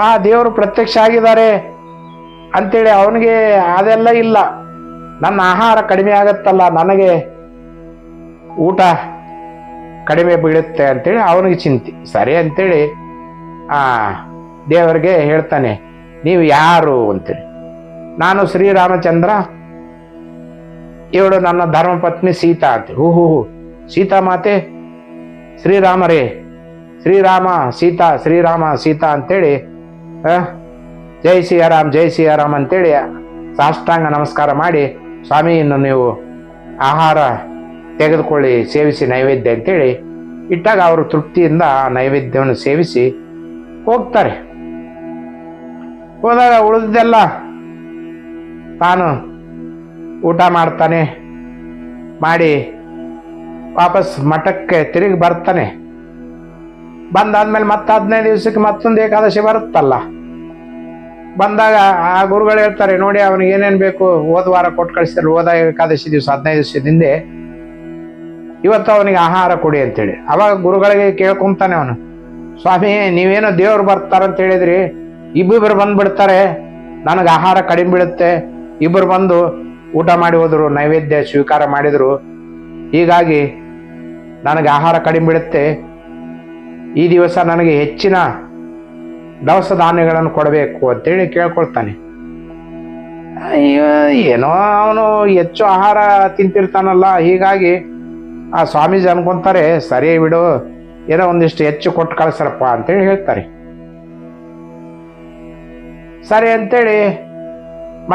ಆ ದೇವರು ಪ್ರತ್ಯಕ್ಷ ಆಗಿದ್ದಾರೆ ಅಂತೇಳಿ ಅವನಿಗೆ ಅದೆಲ್ಲ ಇಲ್ಲ. ನನ್ನ ಆಹಾರ ಕಡಿಮೆ ಆಗತ್ತಲ್ಲ, ನನಗೆ ಊಟ ಕಡಿಮೆ ಬೀಳುತ್ತೆ ಅಂತೇಳಿ ಅವನಿಗೆ ಚಿಂತೆ. ಸರಿ ಅಂತೇಳಿ ಆ ದೇವರಿಗೆ ಹೇಳ್ತಾನೆ, ನೀವು ಯಾರು ಅಂತೇಳಿ. ನಾನು ಶ್ರೀರಾಮಚಂದ್ರ, ಇವಳು ನನ್ನ ಧರ್ಮಪತ್ನಿ ಸೀತಾ ಅಂತ. ಹೂ ಸೀತಾ ಮಾತೆ, ಶ್ರೀರಾಮರೇ, ಶ್ರೀರಾಮ ಸೀತಾ, ಶ್ರೀರಾಮ ಸೀತಾ ಅಂತೇಳಿ ಜೈ ಸಿಯಾರಾಮ್, ಜೈ ಸಿಯಾರಾಮ್ ಅಂತೇಳಿ ಸಾಷ್ಟಾಂಗ ನಮಸ್ಕಾರ ಮಾಡಿ, ಸ್ವಾಮಿ ಇನ್ನು ನೀವು ಆಹಾರ ತೆಗೆದುಕೊಳ್ಳಿ, ಸೇವಿಸಿ ನೈವೇದ್ಯ ಅಂತೇಳಿ ಇಟ್ಟಾಗ ಅವರು ತೃಪ್ತಿಯಿಂದ ಆ ನೈವೇದ್ಯವನ್ನು ಸೇವಿಸಿ ಹೋಗ್ತಾರೆ. ಹೋದಾಗ ಉಳಿದೆಲ್ಲ ತಾನು ಊಟ ಮಾಡ್ತಾನೆ. ಮಾಡಿ ವಾಪಸ್ ಮಠಕ್ಕೆ ತಿರುಗಿ ಬರ್ತಾನೆ. ಬಂದಾದ್ಮೇಲೆ ಮತ್ತೆ 15 ದಿವಸಕ್ಕೆ ಮತ್ತೊಂದು ಏಕಾದಶಿ ಬರುತ್ತಲ್ಲ. ಬಂದಾಗ ಆ ಗುರುಗಳು ಹೇಳ್ತಾರೆ, ನೋಡಿ ಅವನಿಗೆ ಏನೇನು ಬೇಕು ಹೋದ ವಾರ ಕೊಟ್ಟು ಕಳಿಸ್ತಾರೆ, ಹೋದ ಏಕಾದಶಿ ದಿವಸ 15 ದಿವಸದ ಹಿಂದೆ, ಇವತ್ತು ಅವನಿಗೆ ಆಹಾರ ಕೊಡಿ ಅಂತೇಳಿ. ಅವಾಗ ಗುರುಗಳಿಗೆ ಕೇಳ್ಕೊಂತಾನೆ ಅವನು, ಸ್ವಾಮಿ ನೀವೇನೋ ದೇವ್ರು ಬರ್ತಾರಂತ ಹೇಳಿದ್ರಿ, ಇಬ್ಬರು ಬಂದ್ಬಿಡ್ತಾರೆ, ನನಗೆ ಆಹಾರ ಕಡಿಮೆ ಬೀಳುತ್ತೆ, ಇಬ್ಬರು ಬಂದು ಊಟ ಮಾಡಿ ಹೋದ್ರು, ನೈವೇದ್ಯ ಸ್ವೀಕಾರ ಮಾಡಿದ್ರು, ಹೀಗಾಗಿ ನನಗೆ ಆಹಾರ ಕಡಿಮೆ ಬೀಳುತ್ತೆ. ಈ ದಿವಸ ನನಗೆ ಹೆಚ್ಚಿನ ದವಸ ಧಾನ್ಯಗಳನ್ನು ಕೊಡಬೇಕು ಅಂತೇಳಿ ಕೇಳ್ಕೊಳ್ತಾನೆ. ಏನೋ ಅವನು ಹೆಚ್ಚು ಆಹಾರ ತಿಂತಿರ್ತಾನಲ್ಲ, ಹೀಗಾಗಿ ಆ ಸ್ವಾಮೀಜಿ ಅನ್ಕೊಂತಾರೆ, ಸರಿ ಬಿಡು, ಏನೋ ಒಂದಿಷ್ಟು ಹೆಚ್ಚು ಕೊಟ್ಟು ಕಳ್ಸರಪ್ಪ ಅಂತೇಳಿ ಹೇಳ್ತಾರೆ. ಸರಿ ಅಂತೇಳಿ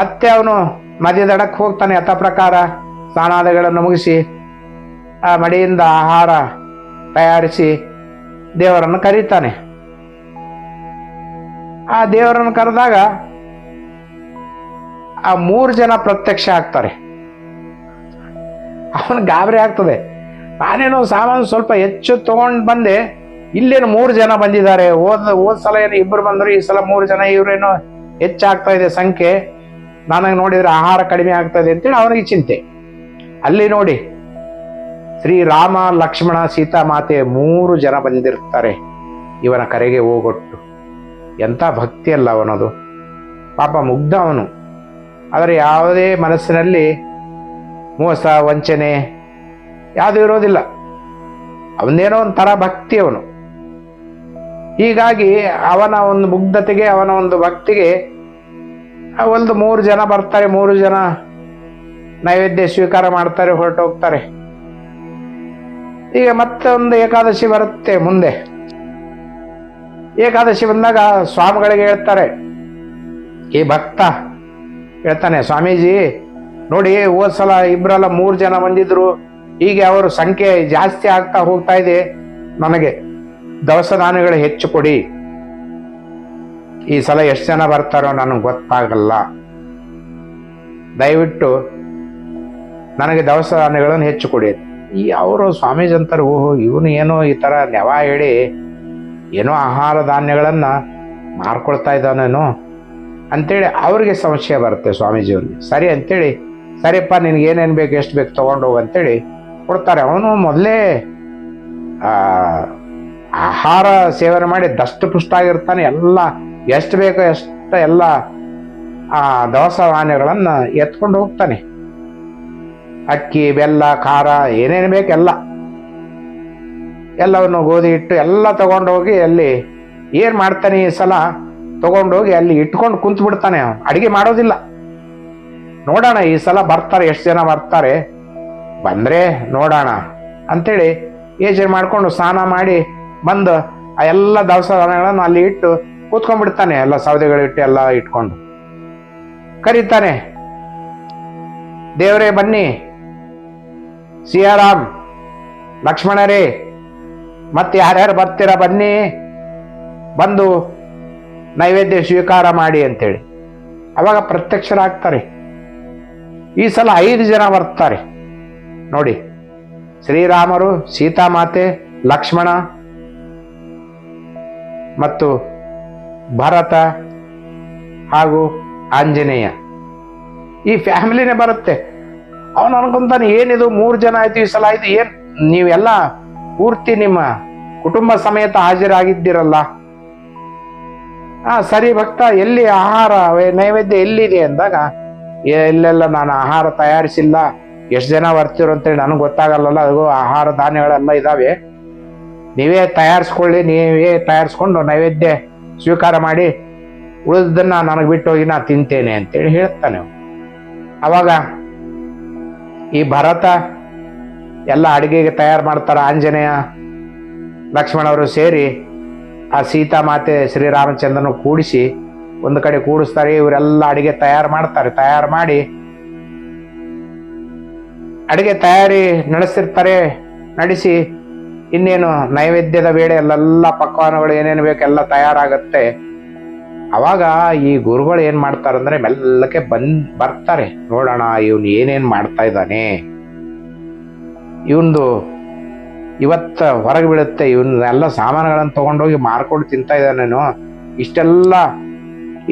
ಮತ್ತೆ ಅವನು ನದಿ ದಡಕ್ಕೆ ಹೋಗ್ತಾನೆ. ಯಥ ಪ್ರಕಾರ ಸ್ನಾನಾದಿಗಳನ್ನು ಮುಗಿಸಿ ಆ ಮಡಿಯಿಂದ ಆಹಾರ ತಯಾರಿಸಿ ದೇವರನ್ನು ಕರೀತಾನೆ. ಆ ದೇವರನ್ನು ಕರೆದಾಗ ಆ 3 ಜನ ಪ್ರತ್ಯಕ್ಷ ಆಗ್ತಾರೆ. ಅವನು ಗಾಬರಿ ಆಗ್ತದೆ. ನಾನೇನೋ ಸಾಮಾನು ಸ್ವಲ್ಪ ಹೆಚ್ಚು ತಗೊಂಡು ಬಂದೆ, ಇಲ್ಲೇನು 3 ಜನ ಬಂದಿದ್ದಾರೆ. ಹೋದ ಸಲ ಏನು ಇಬ್ಬರು ಬಂದರು, ಈ ಸಲ 3 ಜನ, ಇವ್ರೇನೋ ಹೆಚ್ಚಾಗ್ತಾ ಇದೆ ಸಂಖ್ಯೆ, ನನಗೆ ನೋಡಿದ್ರೆ ಆಹಾರ ಕಡಿಮೆ ಆಗ್ತಾ ಇದೆ ಅಂತೇಳಿ ಅವನಿಗೆ ಚಿಂತೆ. ಅಲ್ಲಿ ನೋಡಿ ಶ್ರೀರಾಮ ಲಕ್ಷ್ಮಣ ಸೀತಾ ಮಾತೆ 3 ಜನ ಬಂದಿರ್ತಾರೆ ಇವನ ಕರೆಗೆ ಹೋಗೊಟ್ಟು. ಎಂಥ ಭಕ್ತಿ ಅಲ್ಲ ಅವನದು. ಪಾಪ ಮುಗ್ಧ ಅವನು. ಆದರೆ ಯಾವುದೇ ಮನಸ್ಸಿನಲ್ಲಿ ಮೋಸ ವಂಚನೆ ಯಾವುದು ಇರೋದಿಲ್ಲ. ಅವನೇನೋ ಒಂಥರ ಭಕ್ತಿ ಅವನು. ಹೀಗಾಗಿ ಅವನ ಒಂದು ಮುಗ್ಧತೆಗೆ, ಅವನ ಒಂದು ಭಕ್ತಿಗೆ ಒಂದು 3 ಜನ ಬರ್ತಾರೆ. 3 ಜನ ನೈವೇದ್ಯ ಸ್ವೀಕಾರ ಮಾಡ್ತಾರೆ, ಹೊರಟೋಗ್ತಾರೆ. ಈಗ ಮತ್ತೊಂದು ಏಕಾದಶಿ ಬರುತ್ತೆ ಮುಂದೆ. ಏಕಾದಶಿ ಬಂದಾಗ ಸ್ವಾಮಿಗಳಿಗೆ ಹೇಳ್ತಾರೆ, ಈ ಭಕ್ತ ಹೇಳ್ತಾನೆ, ಸ್ವಾಮೀಜಿ ನೋಡಿ ಹೋದ ಸಲ ಇಬ್ಬರಲ್ಲ 3 ಜನ ಬಂದಿದ್ರು, ಹೀಗೆ ಅವರು ಸಂಖ್ಯೆ ಜಾಸ್ತಿ ಆಗ್ತಾ ಹೋಗ್ತಾ ಇದೆ, ನನಗೆ ದವಸ ಧಾನ್ಯಗಳು ಹೆಚ್ಚು ಕೊಡಿ. ಈ ಸಲ ಎಷ್ಟು ಜನ ಬರ್ತಾರೋ ನನಗೆ ಗೊತ್ತಾಗಲ್ಲ, ದಯವಿಟ್ಟು ನನಗೆ ದವಸ ಧಾನ್ಯಗಳನ್ನು ಹೆಚ್ಚು ಕೊಡಿ. ಈ ಅವರು ಸ್ವಾಮೀಜಿ ಅಂತಾರೆ, ಓಹೋ ಇವನು ಏನೋ ಈ ಥರ ನೆವ ಹೇಳಿ ಏನೋ ಆಹಾರ ಧಾನ್ಯಗಳನ್ನು ಮಾರ್ಕೊಳ್ತಾ ಇದ್ದಾನೇನೋ ಅಂತೇಳಿ ಅವ್ರಿಗೆ ಸಂಶಯ ಬರುತ್ತೆ ಸ್ವಾಮೀಜಿಯವ್ರಿಗೆ. ಸರಿ ಅಂತೇಳಿ, ಸರಿಯಪ್ಪ ನಿನಗೆ ಏನೇನು ಬೇಕು ಎಷ್ಟು ಬೇಕು ತೊಗೊಂಡೋಗು ಅಂತೇಳಿ ಕೊಡ್ತಾರೆ. ಅವನು ಮೊದಲೇ ಆಹಾರ ಸೇವನೆ ಮಾಡಿ ದಷ್ಟಪುಷ್ಟ ಆಗಿರ್ತಾನೆ. ಎಲ್ಲ ಎಷ್ಟು ಬೇಕೋ ಎಷ್ಟು ಎಲ್ಲ ದವಸ ಧಾನ್ಯಗಳನ್ನು ಎತ್ಕೊಂಡು ಹೋಗ್ತಾನೆ. ಅಕ್ಕಿ, ಬೆಲ್ಲ, ಖಾರ ಏನೇನು ಬೇಕು ಎಲ್ಲವನ್ನು ಗೋಧಿ ಹಿಟ್ಟು ಎಲ್ಲ ತಗೊಂಡೋಗಿ ಅಲ್ಲಿ ಏನು ಮಾಡ್ತಾನೆ ಈ ಸಲ, ತಗೊಂಡೋಗಿ ಅಲ್ಲಿ ಇಟ್ಕೊಂಡು ಕುಂತು ಬಿಡ್ತಾನೆ. ಅವನು ಅಡಿಗೆ ಮಾಡೋದಿಲ್ಲ. ನೋಡೋಣ ಈ ಸಲ ಬರ್ತಾರೆ, ಎಷ್ಟು ಜನ ಬರ್ತಾರೆ, ಬಂದ್ರೆ ನೋಡೋಣ ಅಂತೇಳಿ ಯೋಚನೆ ಮಾಡ್ಕೊಂಡು ಸ್ನಾನ ಮಾಡಿ ಬಂದು ಆ ಎಲ್ಲ ದವಸ ಧಾನ್ಯಗಳನ್ನು ಅಲ್ಲಿ ಇಟ್ಟು ಕೂತ್ಕೊಂಡ್ಬಿಡ್ತಾನೆ. ಎಲ್ಲ ಸೌದೆಗಳಿಟ್ಟು ಎಲ್ಲ ಇಟ್ಕೊಂಡು ಕರೀತಾನೆ, ದೇವರೇ ಬನ್ನಿ, ಸಿಯಾರಾಮ್, ಲಕ್ಷ್ಮಣರೇ, ಮತ್ತೆ ಯಾರ್ಯಾರು ಬರ್ತೀರಾ ಬನ್ನಿ, ಬಂದು ನೈವೇದ್ಯ ಸ್ವೀಕಾರ ಮಾಡಿ ಅಂತೇಳಿ. ಅವಾಗ ಪ್ರತ್ಯಕ್ಷರಾಗ್ತಾರೆ. ಈ ಸಲ 5 ಜನ ಬರ್ತಾರೆ ನೋಡಿ. ಶ್ರೀರಾಮರು, ಸೀತಾಮಾತೆ, ಲಕ್ಷ್ಮಣ ಮತ್ತು ಭರತ ಹಾಗೂ ಆಂಜನೇಯ, ಈ ಫ್ಯಾಮಿಲಿನೇ ಬರುತ್ತೆ. ಅವನು ಅನ್ಕೊಂತಾನೆ, ಏನಿದು 3 ಜನ ಆಯ್ತು, ಈ ಸಲ ಆಯ್ತು, ಏನ್ ನೀವೆಲ್ಲ ಪೂರ್ತಿ ನಿಮ್ಮ ಕುಟುಂಬ ಸಮೇತ ಹಾಜರಾಗಿದ್ದೀರಲ್ಲ. ಸರಿ ಭಕ್ತ, ಎಲ್ಲಿ ಆಹಾರ ನೈವೇದ್ಯ ಎಲ್ಲಿದೆ ಅಂದಾಗ, ಇಲ್ಲೆಲ್ಲ ನಾನು ಆಹಾರ ತಯಾರಿಸಿಲ್ಲ, ಎಷ್ಟು ಜನ ಬರ್ತಿರೋ ಅಂತೇಳಿ ನನಗೆ ಗೊತ್ತಾಗಲ್ಲ, ಅದು ಆಹಾರ ಧಾನ್ಯಗಳೆಲ್ಲ ಇದಾವೆ, ನೀವೇ ತಯಾರಿಸ್ಕೊಳ್ಳಿ, ನೀವೇ ತಯಾರಿಸ್ಕೊಂಡು ನೈವೇದ್ಯ ಸ್ವೀಕಾರ ಮಾಡಿ, ಉಳಿದನ್ನ ನನಗೆ ಬಿಟ್ಟು ಹೋಗಿ ನಾ ತಿಂತೇನೆ ಅಂತೇಳಿ ಹೇಳ್ತಾನೆ. ಅವಾಗ ಈ ಭರತ ಎಲ್ಲ ಅಡಿಗೆಗೆ ತಯಾರು ಮಾಡ್ತಾರೆ. ಆಂಜನೇಯ, ಲಕ್ಷ್ಮಣವರು ಸೇರಿ ಆ ಸೀತಾಮಾತೆ ಶ್ರೀರಾಮಚಂದ್ರನ ಕೂಡಿಸಿ ಒಂದು ಕಡೆ ಕೂಡಿಸ್ತಾರೆ. ಇವರೆಲ್ಲ ಅಡಿಗೆ ತಯಾರು ಮಾಡ್ತಾರೆ. ತಯಾರು ಮಾಡಿ ಅಡಿಗೆ ತಯಾರಿ ನಡೆಸಿರ್ತಾರೆ. ನಡೆಸಿ ಇನ್ನೇನು ನೈವೇದ್ಯದ ವೇಳೆ ಎಲ್ಲ ಪಕ್ವಾನಗಳು ಏನೇನು ಬೇಕೆಲ್ಲ ತಯಾರಾಗತ್ತೆ. ಅವಾಗ ಈ ಗುರುಗಳು ಏನ್ ಮಾಡ್ತಾರಂದ್ರೆ ಮೆಲ್ಲಕ್ಕೆ ಬರ್ತಾರೆ. ನೋಡೋಣ ಇವನು ಏನೇನ್ ಮಾಡ್ತಾ ಇದ್ದಾನೆ, ಇವನ್ದು ಇವತ್ತು ಹೊರಗೆ ಬೀಳುತ್ತೆ, ಇವನ್ನ ಎಲ್ಲ ಸಾಮಾನುಗಳನ್ನು ತಗೊಂಡೋಗಿ ಮಾರ್ಕೊಂಡು ತಿಂತಾ ಇದ್ದಾನೇನು, ಇಷ್ಟೆಲ್ಲ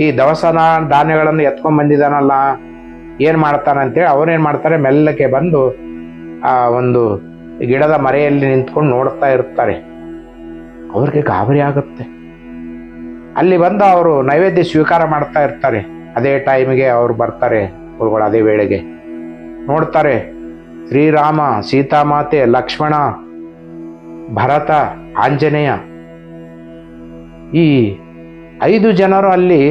ಈ ದವಸ ಧಾನ್ಯಗಳನ್ನು ಎತ್ಕೊಂಡ್ ಬಂದಿದ್ದಾನಲ್ಲ, ಏನ್ ಮಾಡ್ತಾನಂತೇಳಿ ಅವನೇನ್ ಮಾಡ್ತಾರೆ, ಮೆಲ್ಲಕ್ಕೆ ಬಂದು ಆ ಒಂದು ಗಿಡದ ಮರೆಯಲ್ಲಿ ನಿಂತ್ಕೊಂಡು ನೋಡ್ತಾ ಇರ್ತಾರೆ. ಅವ್ರಿಗೆ ಗಾಬರಿ ಆಗುತ್ತೆ. ಅಲ್ಲಿ ಬಂದು ಅವರು ನೈವೇದ್ಯ ಸ್ವೀಕಾರ ಮಾಡ್ತಾ ಇರ್ತಾರೆ. ಅದೇ ಟೈಮಿಗೆ ಅವ್ರು ಬರ್ತಾರೆ ಗುರುಗಳು. ಅದೇ ವೇಳೆಗೆ ನೋಡ್ತಾರೆ, ಶ್ರೀರಾಮ, ಸೀತಾಮಾತೆ, ಲಕ್ಷ್ಮಣ, ಭರತ, ಆಂಜನೇಯ, ಈ 5 ಜನರು ಅಲ್ಲಿ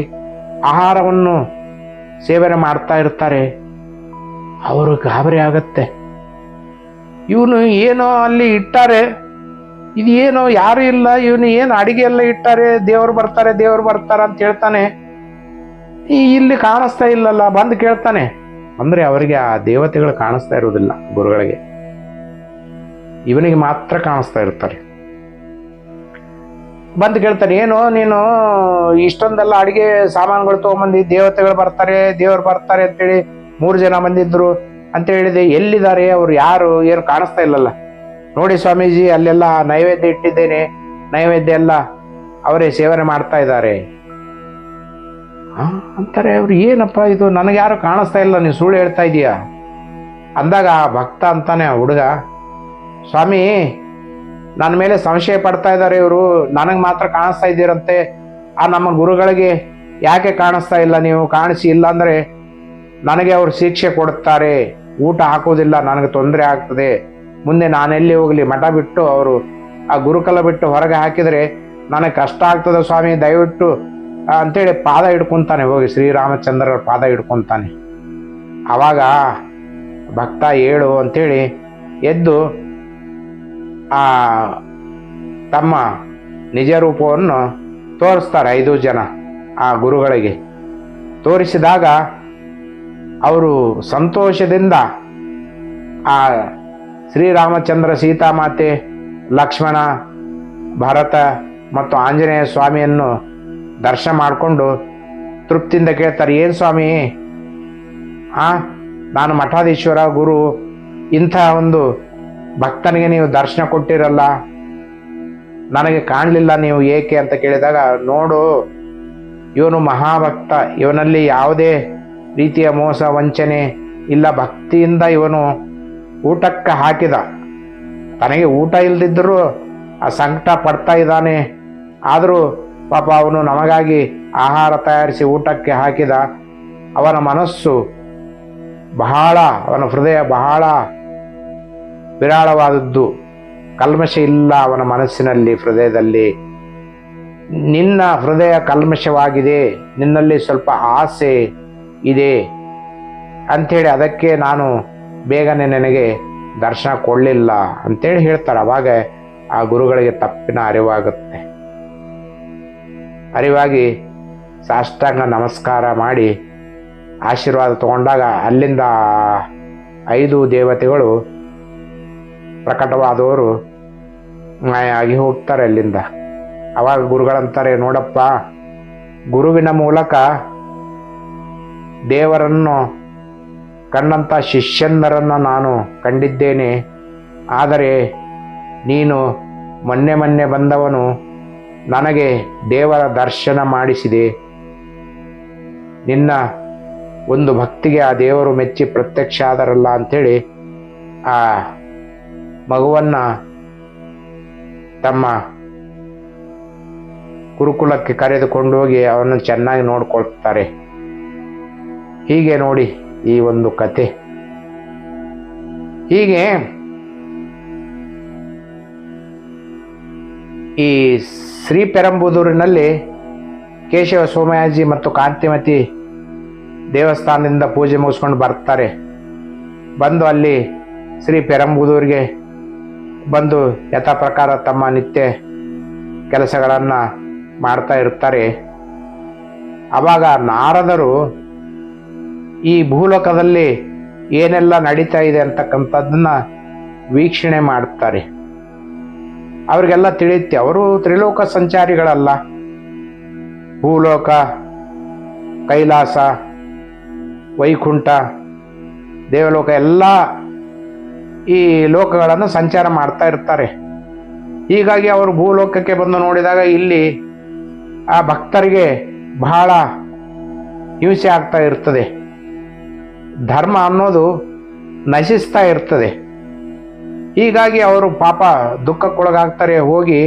ಆಹಾರವನ್ನು ಸೇವನೆ ಮಾಡ್ತಾ ಇರ್ತಾರೆ. ಅವರು ಗಾಬರಿ ಆಗತ್ತೆ. ಇವನು ಏನೋ ಅಲ್ಲಿ ಇಟ್ಟಾರೆ, ಇದು ಏನೋ ಯಾರು ಇಲ್ಲ, ಇವನು ಏನು ಅಡಿಗೆ ಎಲ್ಲ ಇಟ್ಟಾರೆ, ದೇವ್ರು ಬರ್ತಾರೆ ಅಂತ ಹೇಳ್ತಾನೆ, ಇಲ್ಲಿ ಕಾಣಿಸ್ತಾ ಇಲ್ಲಲ್ಲ. ಬಂದು ಕೇಳ್ತಾನೆ. ಅಂದ್ರೆ ಅವರಿಗೆ ಆ ದೇವತೆಗಳು ಕಾಣಿಸ್ತಾ ಇರುವುದಿಲ್ಲ ಗುರುಗಳಿಗೆ, ಇವನಿಗೆ ಮಾತ್ರ ಕಾಣಿಸ್ತಾ ಇರ್ತಾರೆ. ಬಂದು ಕೇಳ್ತಾನೆ, ಏನು ನೀನು ಇಷ್ಟೊಂದೆಲ್ಲ ಅಡಿಗೆ ಸಾಮಾನುಗಳು ತಗೊಂಬಂದಿ, ದೇವತೆಗಳು ಬರ್ತಾರೆ ದೇವ್ರು ಬರ್ತಾರೆ ಅಂತೇಳಿ 3 ಜನ ಬಂದಿದ್ರು ಅಂತ ಹೇಳಿದೆ, ಎಲ್ಲಿದ್ದಾರೆ ಅವ್ರು, ಯಾರು, ಏನು ಕಾಣಿಸ್ತಾ ಇಲ್ಲಲ್ಲ. ನೋಡಿ ಸ್ವಾಮೀಜಿ, ಅಲ್ಲೆಲ್ಲ ನೈವೇದ್ಯ ಇಟ್ಟಿದ್ದೇನೆ, ನೈವೇದ್ಯ ಎಲ್ಲ ಅವರೇ ಸೇವನೆ ಮಾಡ್ತಾ ಇದ್ದಾರೆ ಅಂತಾರೆ. ಅವ್ರು ಏನಪ್ಪ ಇದು, ನನಗೆ ಯಾರು ಕಾಣಿಸ್ತಾ ಇಲ್ಲ, ನೀವು ಸುಳ್ಳು ಹೇಳ್ತಾ ಇದೀಯಾ ಅಂದಾಗ ಆ ಭಕ್ತ ಅಂತಾನೆ, ಆ ಹುಡುಗ, ಸ್ವಾಮಿ ನನ್ನ ಮೇಲೆ ಸಂಶಯ ಪಡ್ತಾ ಇದ್ದಾರೆ ಇವರು, ನನಗೆ ಮಾತ್ರ ಕಾಣಿಸ್ತಾ ಇದ್ದೀರಂತೆ, ಆ ನಮ್ಮ ಗುರುಗಳಿಗೆ ಯಾಕೆ ಕಾಣಿಸ್ತಾ ಇಲ್ಲ, ನೀವು ಕಾಣಿಸಿ, ಇಲ್ಲ ಅಂದ್ರೆ ನನಗೆ ಅವರು ಶಿಕ್ಷೆ ಕೊಡುತ್ತಾರೆ, ಊಟ ಹಾಕೋದಿಲ್ಲ, ನನಗೆ ತೊಂದರೆ ಆಗ್ತದೆ, ಮುಂದೆ ನಾನೆಲ್ಲಿ ಹೋಗ್ಲಿ, ಮಠ ಬಿಟ್ಟು ಅವರು ಆ ಗುರುಕುಲ ಬಿಟ್ಟು ಹೊರಗೆ ಹಾಕಿದರೆ ನನಗೆ ಕಷ್ಟ ಆಗ್ತದೆ ಸ್ವಾಮಿ, ದಯವಿಟ್ಟು ಅಂತೇಳಿ ಪಾದ ಹಿಡ್ಕೊಂತಾನೆ. ಹೋಗಿ ಶ್ರೀರಾಮಚಂದ್ರರ ಪಾದ ಹಿಡ್ಕೊಂತಾನೆ. ಆವಾಗ ಭಕ್ತ ಹೇಳು ಅಂತೇಳಿ ಎದ್ದು ಆ ತಮ್ಮ ನಿಜ ರೂಪವನ್ನು ತೋರಿಸ್ತಾರೆ 5 ಜನ ಆ ಗುರುಗಳಿಗೆ. ತೋರಿಸಿದಾಗ ಅವರು ಸಂತೋಷದಿಂದ ಆ ಶ್ರೀರಾಮಚಂದ್ರ, ಸೀತಾಮಾತೆ, ಲಕ್ಷ್ಮಣ, ಭರತ ಮತ್ತು ಆಂಜನೇಯ ಸ್ವಾಮಿಯನ್ನು ದರ್ಶನ ಮಾಡಿಕೊಂಡು ತೃಪ್ತಿಯಿಂದ ಕೇಳ್ತಾರೆ, ಏನು ಸ್ವಾಮಿ, ನಾನು ಮಠಾಧೀಶ್ವರ ಗುರು, ಇಂಥ ಒಂದು ಭಕ್ತನಿಗೆ ನೀವು ದರ್ಶನ ಕೊಟ್ಟಿರಲ್ಲ, ನನಗೆ ಕಾಣಲಿಲ್ಲ ನೀವು ಏಕೆ ಅಂತ ಕೇಳಿದಾಗ, ನೋಡು ಇವನು ಮಹಾಭಕ್ತ, ಇವನಲ್ಲಿ ಯಾವುದೇ ರೀತಿಯ ಮೋಸ ವಂಚನೆ ಇಲ್ಲ, ಭಕ್ತಿಯಿಂದ ಇವನು ಊಟಕ್ಕೆ ಹಾಕಿದ. ತನಗೆ ಊಟ ಇಲ್ಲದಿದ್ದರೂ ಆ ಸಂಕಟ ಪಡ್ತಾ ಇದ್ದಾನೆ, ಆದರೂ ಪಾಪ ಅವನು ನಮಗಾಗಿ ಆಹಾರ ತಯಾರಿಸಿ ಊಟಕ್ಕೆ ಹಾಕಿದ. ಅವನ ಮನಸ್ಸು ಬಹಳ, ಅವನ ಹೃದಯ ಬಹಳ ವಿರಾಳವಾದದ್ದು, ಕಲ್ಮಶ ಇಲ್ಲ ಅವನ ಮನಸ್ಸಿನಲ್ಲಿ, ಹೃದಯದಲ್ಲಿ. ನಿನ್ನ ಹೃದಯ ಕಲ್ಮಶವಾಗಿದೆ, ನಿನ್ನಲ್ಲಿ ಸ್ವಲ್ಪ ಆಸೆ ಇದೆ ಅಂಥೇಳಿ ಅದಕ್ಕೆ ನಾನು ಬೇಗನೆ ನನಗೆ ದರ್ಶನ ಕೊಡಲಿಲ್ಲ ಅಂತೇಳಿ ಹೇಳ್ತಾರೆ. ಅವಾಗ ಆ ಗುರುಗಳಿಗೆ ತಪ್ಪಿನ ಅರಿವಾಗುತ್ತೆ. ಅರಿವಾಗಿ ಸಾಷ್ಟಾಂಗ ನಮಸ್ಕಾರ ಮಾಡಿ ಆಶೀರ್ವಾದ ತಗೊಂಡಾಗ ಅಲ್ಲಿಂದ 5 ದೇವತೆಗಳು ಪ್ರಕಟವಾದವರು ಮಾಯ ಆಗಿ ಹೋಗ್ತಾರೆ ಅಲ್ಲಿಂದ. ಅವಾಗ ಗುರುಗಳಂತಾರೆ, ನೋಡಪ್ಪ, ಗುರುವಿನ ಮೂಲಕ ದೇವರನ್ನು ಕಂಡಂಥ ಶಿಷ್ಯಂದರನ್ನು ನಾನು ಕಂಡಿದ್ದೇನೆ, ಆದರೆ ನೀನು ಮೊನ್ನೆ ಬಂದವನು ನನಗೆ ದೇವರ ದರ್ಶನ ಮಾಡಿಸಿದೆ. ನಿನ್ನ ಒಂದು ಭಕ್ತಿಗೆ ಆ ದೇವರು ಮೆಚ್ಚಿ ಪ್ರತ್ಯಕ್ಷ ಆದರಲ್ಲ ಅಂಥೇಳಿ ಆ ಮಗುವನ್ನ ತಮ್ಮ ಗುರುಕುಲಕ್ಕೆ ಕರೆದುಕೊಂಡು ಹೋಗಿ ಅವನು ಚೆನ್ನಾಗಿ ನೋಡ್ಕೊಳ್ತಾರೆ. ಹೀಗೆ ನೋಡಿ ಈ ಒಂದು ಕತೆ. ಹೀಗೆ ಈ ಶ್ರೀ ಪೆರಂಬುದೂರಿನಲ್ಲಿ ಕೇಶವ ಸೋಮಯಾಜಿ ಮತ್ತು ಕಾಂತಿಮತಿ ದೇವಸ್ಥಾನದಿಂದ ಪೂಜೆ ಮುಗಿಸ್ಕೊಂಡು ಬರ್ತಾರೆ. ಬಂದು ಅಲ್ಲಿ ಶ್ರೀ ಪೆರಂಬುದೂರಿಗೆ ಬಂದು ಯಥಾ ಪ್ರಕಾರ ತಮ್ಮ ನಿತ್ಯ ಕೆಲಸಗಳನ್ನು ಮಾಡ್ತಾ ಇರ್ತಾರೆ. ಆವಾಗ ನಾರದರು ಈ ಭೂಲೋಕದಲ್ಲಿ ಏನೆಲ್ಲ ನಡೀತಾ ಇದೆ ಅಂತಕ್ಕಂಥದ್ದನ್ನ ವೀಕ್ಷಣೆ ಮಾಡ್ತಾರೆ. ಅವ್ರಿಗೆಲ್ಲ ತಿಳಿಯುತ್ತೆ, ಅವರು ತ್ರಿಲೋಕ ಸಂಚಾರಿಗಳಲ್ಲ. ಭೂಲೋಕ, ಕೈಲಾಸ, ವೈಕುಂಠ, ದೇವಲೋಕ ಎಲ್ಲ ಈ ಲೋಕಗಳನ್ನು ಸಂಚಾರ ಮಾಡ್ತಾ ಇರ್ತಾರೆ. ಹೀಗಾಗಿ ಅವರು ಭೂಲೋಕಕ್ಕೆ ಬಂದು ನೋಡಿದಾಗ ಇಲ್ಲಿ ಆ ಭಕ್ತರಿಗೆ ಬಹಳ ಹಿಂಸೆ ಆಗ್ತಾ ಇರ್ತದೆ. ಧರ್ಮ ಅನ್ನೋದು ನಶಿಸ್ತಾ ಇರ್ತದೆ. ಹೀಗಾಗಿ ಅವರು ಪಾಪ ದುಃಖಕ್ಕೊಳಗಾಗ್ತಾರೆ. ಹೋಗಿ